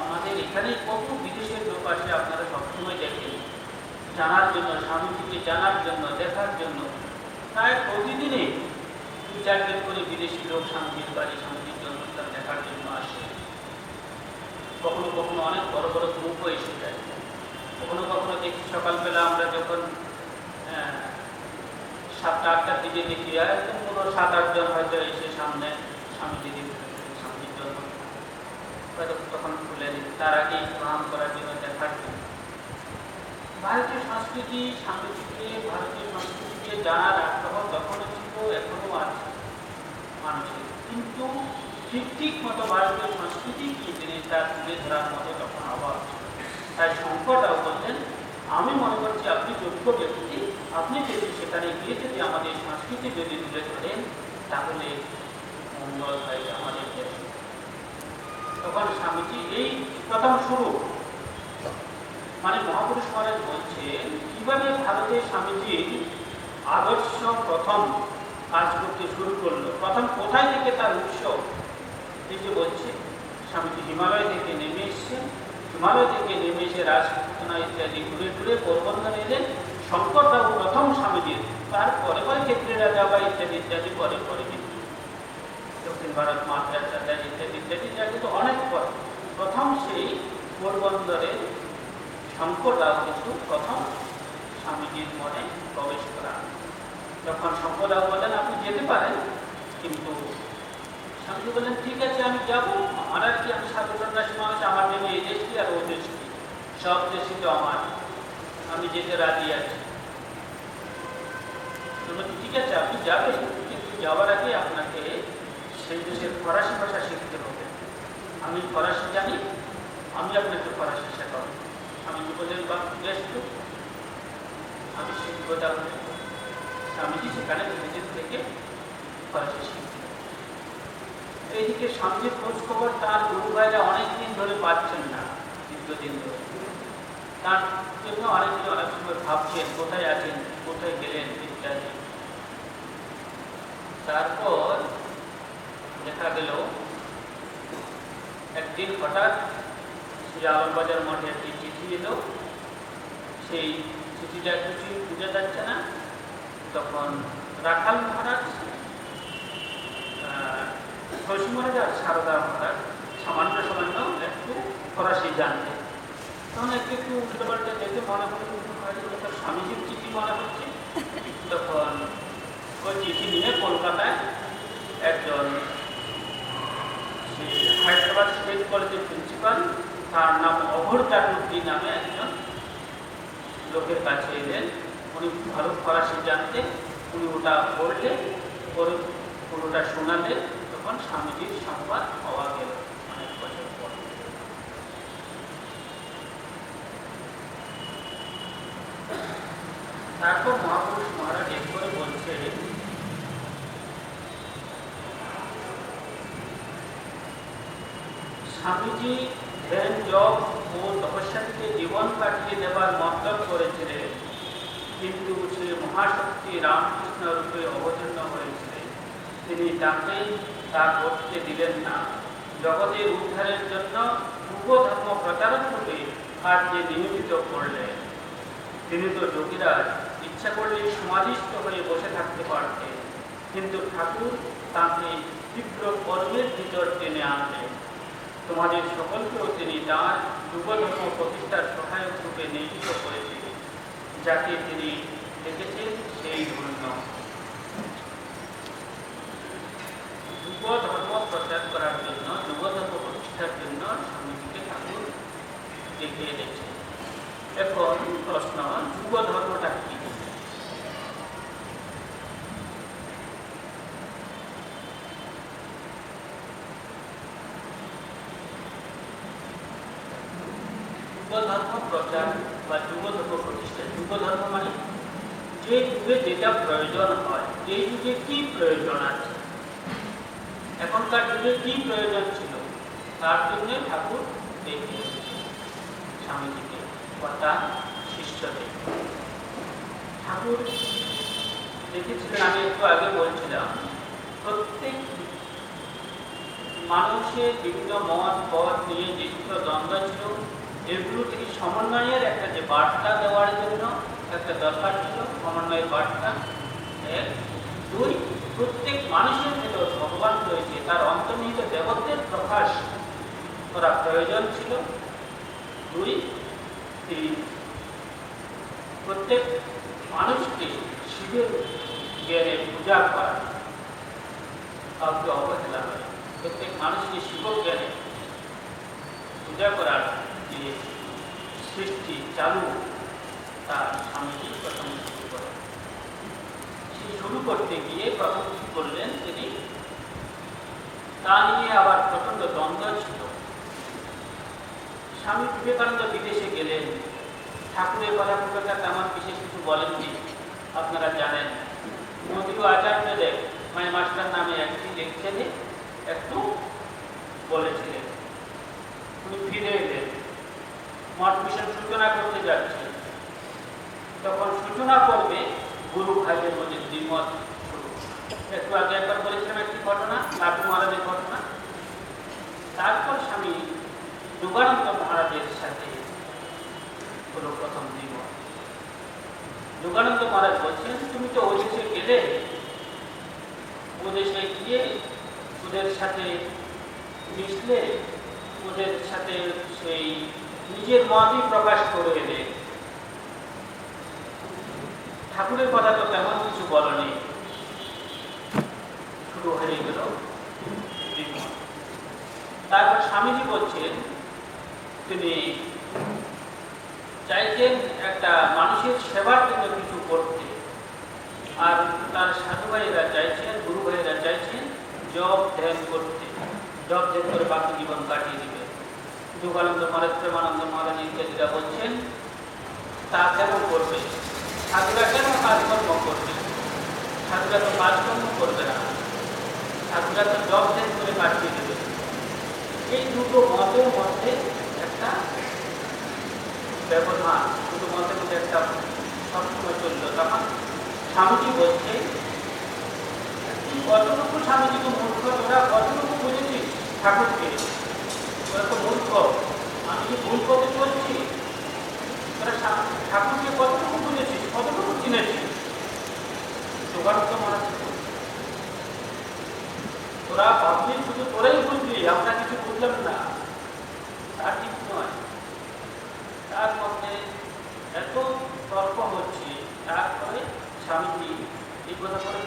আমাদের এখানে কত বিদেশের লোক আসে, আপনারা সবসময় দেখেন, জানার জন্য, স্বামীজিকে জানার জন্য, দেখার জন্য। প্রায় প্রতিদিনে 2-4 জন করে বিদেশি লোক স্বামীজির বাড়ি, স্বামীজির জন্মস্থান দেখার জন্য আসে। কখনো কখনো অনেক বড় বড় গ্রুপও এসে যায়। কখনো কখনো দেখি সকালবেলা আমরা যখন 7-8টার দিকে দেখি একদম কোনো 7-8 জন হয়তো এসে সামনে স্বামীজির জন্য হয়তো তখন খুলে দিই, তার আগেই প্রণাম করার জন্য, দেখার জন্য। ভারতীয় সংস্কৃতি, ভারতীয় সংস্কৃতিকে জানার আগ্রহ তখনও ছিল, এখনো আছে মানুষের, কিন্তু ঠিক মতো ভারতীয় সংস্কৃতি কি জিনিসটা তুলে ধরার মতো তখন অভাব ছিল। তাই শঙ্কররাও বলছেন, আমি মনে করছি আপনি যোগ্য ব্যক্তি, আপনি যদি সেখানে গিয়ে যদি আমাদের সংস্কৃতি যদি তুলে ধরেন তাহলে মঙ্গল হয় আমাদের দেশে। তখন স্বামীজি এই প্রথম শুরু, মানে মহাপুরুষ মহারাজ বলছেন কিভাবে ভারতের স্বামীজির আদর্শ প্রথম কাজ করতে শুরু করলো, প্রথম কোথায় থেকে তার উৎস। এই যে বলছে স্বামীজি হিমালয় থেকে নেমে এসছেন, হিমালয় থেকে নেমে এসে রাজপুতনা ইত্যাদি ঘুরে ঘুরে পোরবন্দরে এলেন। শঙ্কররাও প্রথম স্বামীজির, তারপরে ক্ষেত্রে রাজাবাই ইত্যাদি ইত্যাদি পরে পরে দক্ষিণ ভারত মাদ্রাস ইত্যাদি ইত্যাদি যা কিন্তু অনেক পরে। প্রথম সেই পোরবন্দরে শঙ্কররাও কিছু প্রথম স্বামীজির মনে প্রবেশ করা। যখন শঙ্কররাও বলেন আপনি যেতে পারেন, কিন্তু স্বামীজি বললেন ঠিক আছে আমি যাবো, আমার আর কি, আমি সাধু সন্ন্যাসী মানুষ, আমার জন্য এই দেশটি আর ও দেশটি, সব দেশই তো আমার, আমি যেতে রাজি আছি। ঠিক আছে আপনি যাবেন, কিন্তু যাওয়ার আগে আপনাকে সেই দেশের ফরাসি ভাষা শিখতে হবে। আমি ফরাসি জানি, আমি আপনাকে ফরাসি শেখাবো। আমি বললেন বা বেশ, আমি শিখবো। তাহলে স্বামীজি সেখানে বিদেশ থেকে ফরাসি শিখতে। এইদিকে স্বামীজির খোঁজ খবর তার গুরু ভাইরা অনেকদিন ধরে পাচ্ছেন না, দীর্ঘদিন ধরে। তার জন্য অনেকদিন অনেক সময় ভাবছেন কোথায় আছেন, কোথায় গেলেন ইত্যাদি। তারপর দেখা গেল একদিন হঠাৎ শ্রী আলমবাজার মঠে একটি চিঠি এলো। সেই চিঠিটা কিছুই বুঝা যাচ্ছে না। তখন রাখাল মহারাজ, শশী মহারাজ আর সারদা মহারাজ সামান্য একটু ফরাসি জানতেন। তখন একটু উল্টো পাল্টে দেখে মনে হলো স্বামীজির চিঠি মনে হচ্ছে। তখন ওই চিঠি নিয়ে কলকাতায় একজন হায়দ্রাবাদ স্টেট কলেজের প্রিন্সিপাল, তার নাম অঘোর চাটুর্যী নামে একজন লোকের কাছে এলেন। উনি ভালো ফরাসি জানতেন। উনি ওটা পড়লেন, পুরোটা শোনালেন। তখন স্বামীজির সংবাদ পাওয়া গেল অনেক বছর পর। তারপর মহাপুরুষ মহারাজ এক করে বলছে, স্বামীজি ধ্যান, জপ ও তপস্যাকে জীবন কাটিয়ে দেবার মতলব করেছিলেন, কিন্তু সে মহাশক্তি রামকৃষ্ণ রূপে অবতীর্ণ হয়েছিলেন। তিনি তাকে তা করতে দিলেন না। জগতের উদ্ধারের জন্য পূর্বধর্ম প্রচারক রূপে কার্যে নিয়োজিত করলেন। তিনি তো যোগীরাজ, ইচ্ছা করলে সমাধিস্থ হয়ে বসে থাকতে পারতেন, কিন্তু ঠাকুর তাকে তীব্র কর্মের ভিতর টেনে আনলেন। তোমাদের সকলকেও তিনি তাঁর যুবধর্ম প্রতিষ্ঠার সহায়ক রূপে নিয়োজিত করেছিলেন। যাকে তিনি দেখেছেন সেই ধন্য। যুবধর্ম প্রচার করার জন্য, যুবধর্ম প্রতিষ্ঠার জন্য স্বামীজিকে ঠাকুর দেখে এনেছেন। এখন প্রশ্ন, যুবধর্মটা কি? যুবধর্ম প্রচার বা যুবধর্ম প্রতিষ্ঠা। যুবধর্ম মানে যে যুগে যেটা প্রয়োজন হয়, এই যুগে কি প্রয়োজন আছে, এখনকার যুগে কি প্রয়োজন ছিল, তার জন্য ঠাকুর দেখে স্বামীজিকে বা তার শিষ্যদের। ঠাকুর দেখেছিলেন, আমি একটু আগে বলছিলাম, প্রত্যেক মানুষের বিভিন্ন মত পথ নিয়ে যে দ্বন্দ্ব ছিল, এগুলো থেকে সমন্বয়ের একটা যে বার্তা দেওয়ার জন্য একটা দরকার ছিল, সমন্বয়ের বার্তা। এক, দুই, প্রত্যেক মানুষের ভেতর ভগবান রয়েছে, তার অন্তর্নিহিত দেবত্বের প্রকাশ করা প্রয়োজন ছিল। দুই, তিন, প্রত্যেক মানুষকে শিবের জ্ঞানে পূজা করা, কাউকে অবহেলা করে প্রত্যেক মানুষকে শিব জ্ঞানে পূজা করার যে সৃষ্টি চালু, তার স্বামীজি প্রথম শুরু করেন। সেই শুরু করতে গিয়ে প্রথম কি করলেন তিনি, তা নিয়ে আবার প্রচন্ড দ্বন্দ্ব ছিল। স্বামী বিবেকানন্দ বিদেশে গেলেন, ঠাকুরের কথা খুব একটা তেমন বিশেষ কিছু বলেননি, আপনারা জানেন। নদীয় আচার্যদেব মাই মাস্টার নামে একটি লেকচারে একটু বলেছিলেন। উনি ফিরে এলেন, মঠ মিশন সূচনা করতে যাচ্ছেন। তখন সূচনা করবে গুরু ভাইদের মধ্যে দ্বিমত শুরু। একটু আগে একবার বলেছিলাম একটি ঘটনা, লাটু মহারাজের ঘটনা। তারপর স্বামী যোগানন্দ মহারাজের সাথে হলো প্রথম দ্বিমত। যোগানন্দ মহারাজ বলছেন, তুমি তো ওই দেশে গেলে, ও দেশে গিয়ে ওদের সাথে মিশলে, ওদের সাথে সেই নিজের মতই প্রকাশ করে এলে, ঠাকুরের কথা তো তেমন কিছু বলেনি। শুরু হয়ে গেল দ্বিমত। তারপর স্বামীজি বলছেন, তিনি চাইছেন একটা মানুষের সেবার জন্য কিছু করতে, আর তার সাধু ভাইয়েরা চাইছেন, গুরু ভাইয়েরা চাইছেন জপ ধ্যান করতে, জপ ধ্যান করে বাকি জীবন কাটিয়ে দিবে। যোগানন্দ মহারাজ, প্রেমানন্দ মহারাজ ইত্যাদিরা বলছেন, তা কেন করবে? সাধুরা কেন কাজকর্ম করবে? সাধুরা তো কাজকর্ম করবে না, সাধুরা তো জপ ধ্যান করে কাটিয়ে দেবে। এই দুটো মতের মধ্যে একটা ব্যবধান, দুটো মতের মধ্যে একটা সবসময় চলল। তখন স্বামীজি বলছে, কতটুকু স্বামীজিকে মূর্খ, তোরা কতটুকু বুঝেছিস ঠাকুরকে? তোরা তো মূর্খ, আমি কি ভুল পথে চলছি? তোরা ঠাকুরকে কতটুকু বুঝেছিস, কতটুকু চিনেছিস? যোগানন্দ মহারাজ, তোরা ভাবলি শুধু তোরাই বুঝলি, আমরা কিছু বুঝলাম না, তা ঠিক নয়। তার মধ্যে এত তর্ক হচ্ছে, তারপরে স্বামীজি এই কথা করে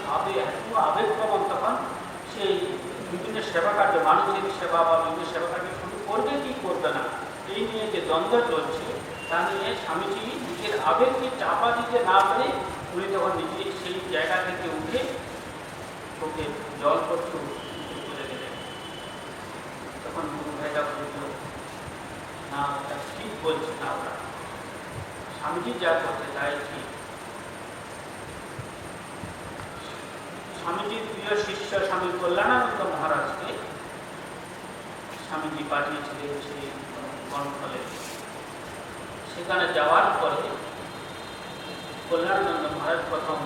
আবেগপ্রবণ, তখন সেই বিভিন্ন সেবা কার্য, মানুষের সেবা বা বিভিন্ন সেবা কার্য শুরু করবে কি করবে না, এই নিয়ে যে দ্বন্দ্ব চলছে, তা নিয়ে স্বামীজি নিজের আবেগকে চাপা দিতে না পারে উনি তখন নিজে সেই জায়গা থেকে উঠে ওকে জল পড়তে করে দিলেন। তখন গুরু ভাইরা বলল, না ওটা ঠিক বলছে না, ওরা স্বামীজি যা করছে তাই ঠিক। স্বামীজির প্রিয় শিষ্য স্বামী কল্যাণানন্দ মহারাজকে স্বামীজি পাঠিয়েছিলেন সেই কর্মফলে। সেখানে যাওয়ার পরে কল্যাণানন্দ মহারাজ প্রথম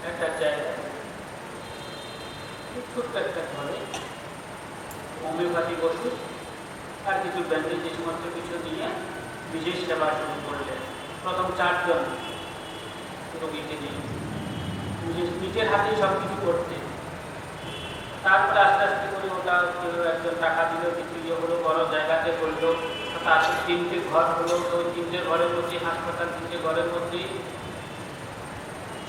একটা জায়গায় ছোট্ট একটা ঘরে হোমিওপ্যাথিক ওষুধ আর কিছু ব্যান্ডেজ এই সমস্ত কিছু নিয়ে বিশেষ সেবা শুরু করলেন। প্রথম 4 জন রোগীকে নিয়ে নিজের হাতেই সব কিছু করতে। তারপরে আস্তে আস্তে করে ওটা কেউ একজন টাকা দিল, কিছু ইয়ে হলো, বড় জায়গাতে করলো। তারপর 3টে ঘর হলো, তো ওই 3টে ঘরের মধ্যে হাসপাতাল, 3টে ঘরের মধ্যেই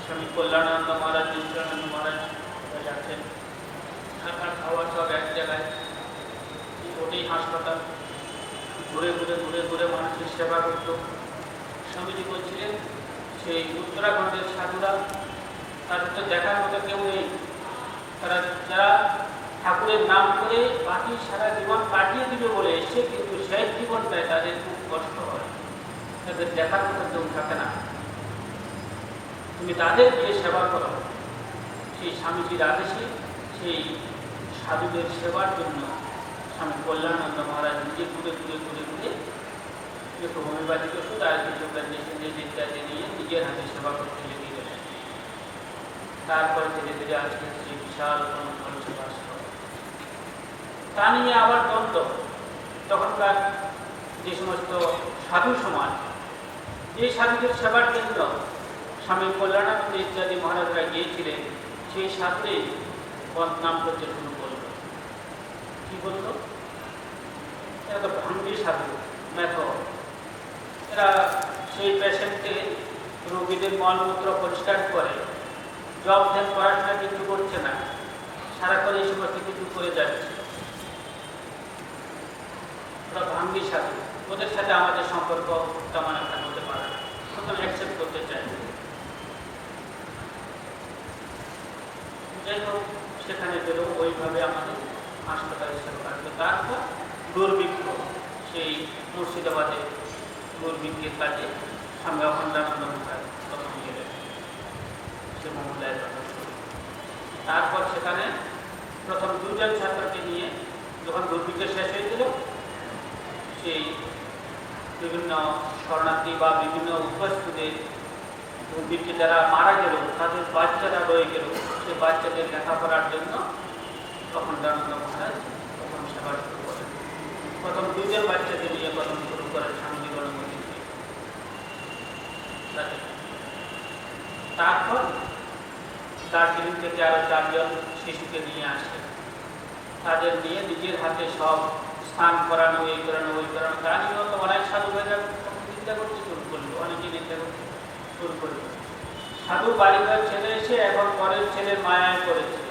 স্বামী কল্যাণানন্দ মহারাজ, নিত্যানন্দ মহারাজ যাচ্ছেন, থাকা খাওয়া সব এক জায়গায়, ওটাই হাসপাতাল। ঘুরে ঘুরে ঘুরে ঘুরে মানুষের সেবা করত। স্বামীজি বলছিলেন, সেই উত্তরাখণ্ডের সাধুরা, তাদের তো দেখার মতো কেউ নেই, তারা যারা ঠাকুরের নাম করে বাকি সারা জীবন কাটিয়ে দিবে বলে এসে, কিন্তু শেষ জীবনটায় তাদের খুব কষ্ট হয়, তাদের দেখার মতো কেউ থাকে না। তুমি তাদের গিয়ে সেবা করো। সেই স্বামীজির আদেশে সেই সাধুদের সেবার জন্য স্বামী কল্যাণানন্দ মহারাজ নিজে ঘুরে ঘুরে ঘুরে ঘুরে একটু হোমিওপ্যাথিক ওষুধ আর কিছু ব্যান্ডেজ ইত্যাদি নিয়ে নিজের হাতে সেবা করতে লেগে গেলেন। তারপরে ধীরে ধীরে আজকে সেই বিশাল মঞ্চে বাস করে। তা নিয়ে আবার দ্বন্দ্ব। তখনকার যে সমস্ত সাধু সমাজ, এই সাধুদের সেবার জন্য স্বামী কল্যাণানন্দ ইত্যাদি মহারাজরা গিয়েছিলেন, সেই সাধুই বদনাম করতে শুরু করল। কি বলল? এরা তো ভাঙ্গি সাধু, মেথড। এরা সেই পেশেন্টকে, রোগীদের মলমূত্র পরিষ্কার করে, জব ধ্যান পড়াশোনা কিছু করছে না, সারাক্ষণ এই সমস্ত কিছু করে যাচ্ছে। ওরা ভাঙ্গি সাধু, ওদের সাথে আমাদের সম্পর্ক তেমন একটা হতে পারে না, সুতরাং অ্যাকসেপ্ট করতে চাই। যাই হোক, সেখানে গেল, ওইভাবে আমাদের হাসপাতালে সেবা কাটবে। তারপর দুর্ভিক্ষ, সেই মুর্শিদাবাদে দুর্ভিক্ষের কাজে স্বামী অখণ্ডানন্দ মহারাজ প্রথম গেলেন, সে মহোদয়ের কথা শুনে। তারপর সেখানে প্রথম দুজন ছাত্রকে নিয়ে যখন দুর্ভিক্ষ শেষ হয়েছিল, সেই বিভিন্ন শরণার্থী বা বিভিন্ন উপস্থিতিদের দুর্ভিক্ষে যারা মারা গেল, তাদের বাচ্চারা রয়ে গেল, সেই বাচ্চাদের লেখাপড়ার জন্য অখণ্ডানন্দ মহারাজ প্রথম সেবা শুরু করেন। প্রথম দুজন বাচ্চাদের নিয়ে প্রথম শুরু করেন স্বামীজি গণমতি। তারপর দার্জিলিং থেকে আরো 4 জন শিশুকে নিয়ে আসেন। তাদের নিয়ে নিজের হাতে সব স্নান করানো, এই করানো, ওই করানো। তা নিয়েও তো অনেক সাধু ভাইরা চিন্তা করতে শুরু করলো, অনেকে চিন্তা করতে শুরু করলো। সাধু বাড়িঘর ছেলে এসে এখন পরের ছেলের মায়ায় করেছে,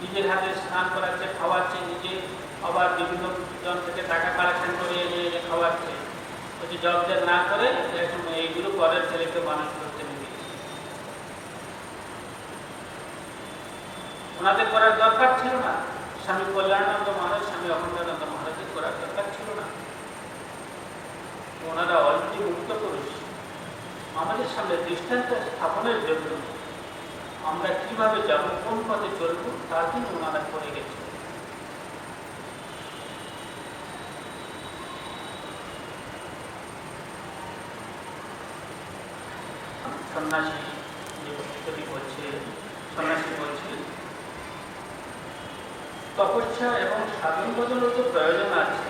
নিজের হাতে স্নান করাচ্ছে, খাওয়াচ্ছে নিজে, আবার বিভিন্ন জন থেকে টাকা কালেকশন করে এনে খাওয়াচ্ছে। যদি জবদের না করে এখন এইগুলো পরের ছেলেকে মানুষ করতে নিয়ে ওনাদের করার দরকার ছিল না। স্বামী কল্যাণানন্দ মহারাজ, স্বামী অখণ্ডানন্দ মহারাজের করার দরকার ছিল না। ওনারা অলরেডি মুক্ত পুরুষ। আমাদের সামনে দৃষ্টান্ত স্থাপনের জন্য আমরা কিভাবে যাব, কোন পথে চলবো, তার জন্য ওনারা করে গেছে। সন্ন্যাসী বলছে তপস্যা এবং সাধন ভজনের তো প্রয়োজন আছে।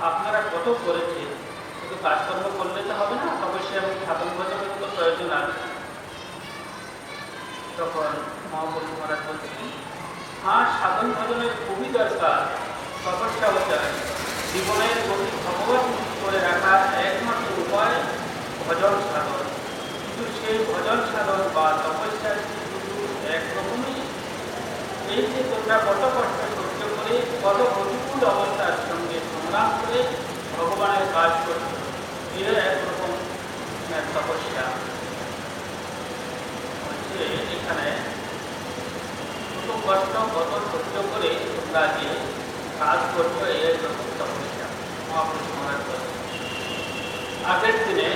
আপনারা কত করেছে, শুধু কাজকর্ম করলে তো হবে না, তপস্যা এবং সাধন ভজনের তো প্রয়োজন আছে। তখন মহাপুরুষ মহারাজ বলছেন, হ্যাঁ, সাধন ভজনের খুবই দরকার, তপস্যা হতে হয়। জীবনের গতি ভগবান করে রাখার একমাত্র উপায় ভজন সাধন। কিন্তু সেই ভজন সাধন বা তপস্যা শুধু একরকমই। এই যে তোমরা কত কষ্ট সহ্য করে, কত প্রতিকূল অবস্থার সঙ্গে সংগ্রাম করে ভগবানের কাজ করছো, এর একরকম তপস্যা। হচ্ছে এখানে কত কষ্ট, কত সহ্য করে তোমরা যে কাজ করছো, এর রকম তপস্যা। মহাপুরুষ মহারাজ বলেন, আগের দিনে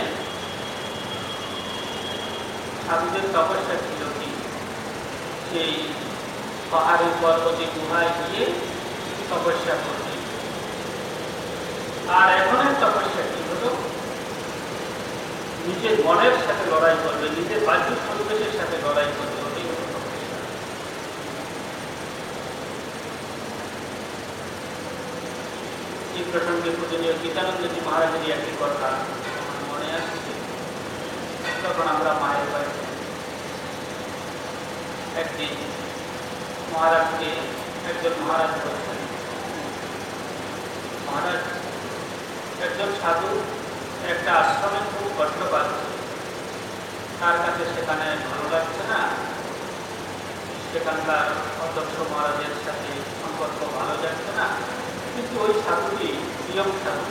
সাধুদের তপস্যা ছিল কি, সেই পাহাড়ের পর্বতে গুহায় গিয়ে তপস্যা করবে। আর এখনের তপস্যা কি হলো, নিজের মনের সাথে লড়াই করবে, নিজের বাহ্যিক পরিবেশের সাথে লড়াই করবে। ওটাই হলো তপস্যা। এই প্রসঙ্গে পূজনীয় গীতানন্দজি মহারাজেরই একটি কথা মনে আসছে। তখন আমরা মায়ের বাড়িতে একদিন মহারাজকে একজন মহারাজ বলছেন, মহারাজ, একজন সাধু একটা আশ্রমে খুব কষ্ট পাচ্ছে, তার কাছে সেখানে ভালো লাগছে না, সেখানকার অধ্যক্ষ মহারাজের সাথে সম্পর্ক ভালো যাচ্ছে না, কিন্তু ওই সাধুটি প্রিয়ম সাধু,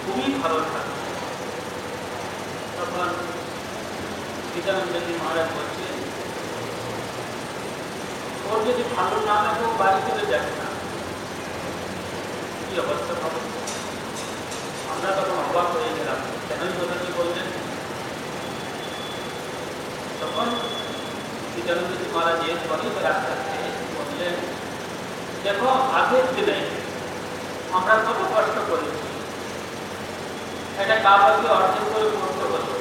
খুবই ভালো সাধু। তখন গীতানন্দজি মহারাজ বলছেন, ওর যদি ভালো না লাগে বাড়ি চলে যাবে না, কি অবস্থা হবে? আমরা তখন অবাক হয়ে গেলাম, কেনই কথাটি বললেন। তখন গীতানন্দজি মহারাজ এর পরেই আস্তে আস্তে বললেন, দেখো, আগের দিনে আমরা কত কষ্ট করেছি, একটা কাবাকে অর্জন করে করতে হতো,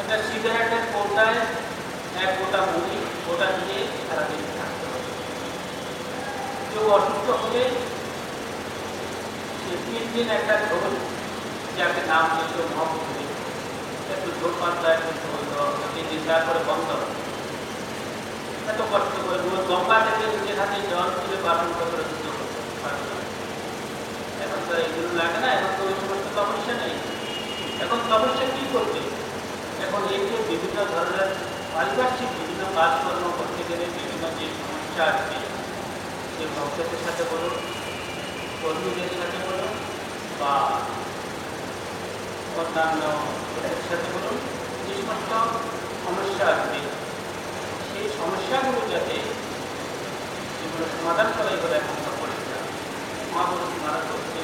একটা সিগারেটের কৌটায় এক গোটা মুড়ি ওটা দিয়ে সারাদিন থাকতে হবে। কেউ অসুস্থ হলে সে 3 দিন একটা ঝোল, যাকে নাম দিয়েছে মহাপুরী, একটু ঝোল পাতলা একটু ঝোল দেওয়া হবে, 3 দিন, তারপরে বন্ধ হবে। এত কষ্ট করে রোজ গঙ্গা থেকে নিজের হাতে জল তুলে বাসন করে দিতে হতো। এখন তো এগুলো লাগে না, এখন তো ওই সমস্ত সমস্যা নেই। এখন সমস্যা কি করবে? এখন এই যে বিভিন্ন ধরনের পারিপার্শ্বিক বিভিন্ন কাজকর্ম করতে গেলে বিভিন্ন যে সমস্যা আসবে, যে ভক্তদের সাথে বলুন, কর্মীদের সাথে বলুন, বা অন্যান্য লোকের সাথে বলুন, যে সমস্ত সমস্যা আসবে, সেই সমস্যাগুলো যাতে যেগুলো সমাধান করাই হলে একমাত্র পরীক্ষা। মহাপুরুষ মারা করতে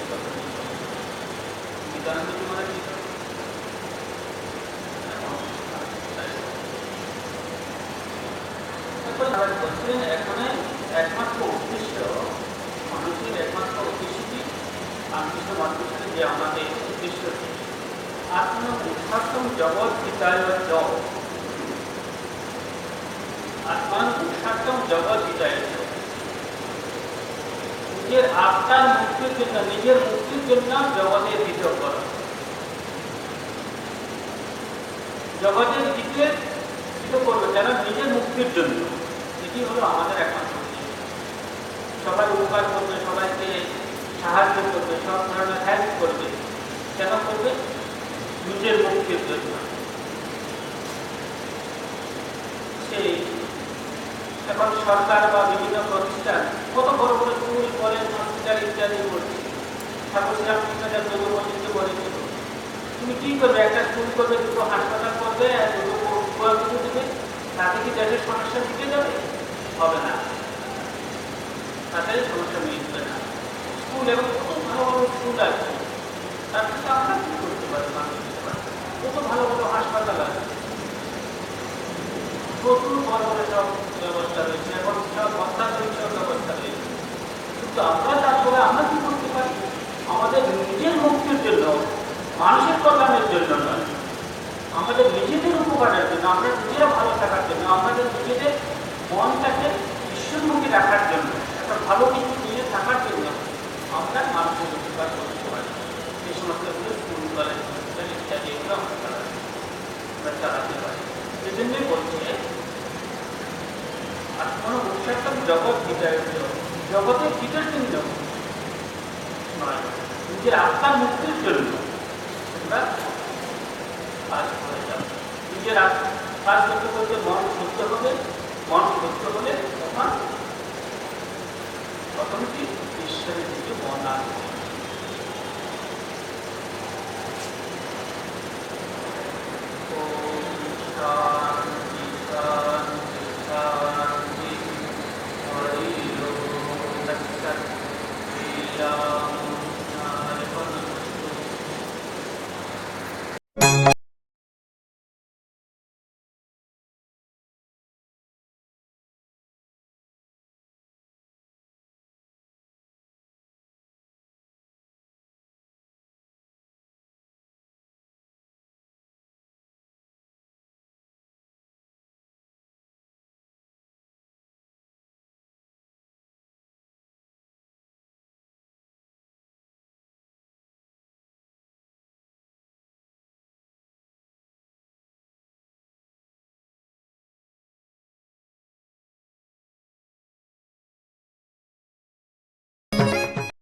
বিদ্যানন্দজি মারা কি বলছিলেন, এখানে একমাত্র উদ্দেশ্য, মানুষের একমাত্র উদ্দেশ্যটি রামকৃষ্ণ মানুষের যে আমাদের উদ্দেশ্যটি আত্ম উৎসাত্তম জগৎ হিতায় জগ, আত্মান উৎসাত্তম জগৎ হিতায় জগ, নিজের আত্মার মুক্তির জন্য, নিজের মুক্তির জন্য জগতের হিত করা, জগতের হিতে হিত করবে যেন নিজের মুক্তির জন্য। এটি হলো আমাদের একমাত্র উদ্দেশ্য। সবাই উপকার করবে, সবাইকে সাহায্য করবে, সব ধরনের হেল্প করবে, কেন করবে? নিজের মুক্তির জন্য। সেই এখন সরকার বা বিভিন্ন প্রতিষ্ঠান কত বড় বড় স্কুল, কলেজ, হসপিটাল ইত্যাদি করছে। ঠাকুর শ্রীরামকৃষ্ণদেব যোগবশিষ্ঠ বলেছিল, তুমি কি করবে? একটা স্কুল করবে, দুটো হাসপাতাল করবে, দুটো পুজো দেবে, তাতে কি দেশের সমস্যা মিটে যাবে? হবে না, তাতে সমস্যা মিটবে না। স্কুল এবং ভালো ভালো স্কুল আছে, তার থেকে আমরা কি করতে পারি? কত ভালো ভালো হাসপাতাল আছে, প্রচুর বড় বড় সব ব্যবস্থা রয়েছে, এখন সব অত্যাধুনিক সব ব্যবস্থা রয়েছে। কিন্তু আমরা তারপরে আমরা কি করতে পারি? আমাদের নিজের মুক্তির জন্য, মানুষের কল্যাণের জন্য নয়, আমাদের নিজেদের উপকারের জন্য, আমরা নিজেরা ভালো থাকার জন্য, আমাদের নিজেদের মনটাকে ঈশ্বরমুখী রাখার জন্য, একটা ভালো কিছু নিয়ে থাকার জন্য আমরা মানুষের উপকার করতে পারি। এই সমস্ত স্কুল, কলেজ, হসপিটাল ইত্যাদি এগুলো আমরা চালাতে পারি। এই জন্যই বলছে আর কোনো উৎসাত্তম জগৎ হিতায়, জগতের হিতের জন্য নয়, নিজের আত্মার মুক্তির জন্য আমরা কাজ করে যাব। নিজের কাজ করতে করতে মন শুদ্ধ হবে, মন শুদ্ধ হলে তখন কি ঈশ্বরের দিকে মন আসবে।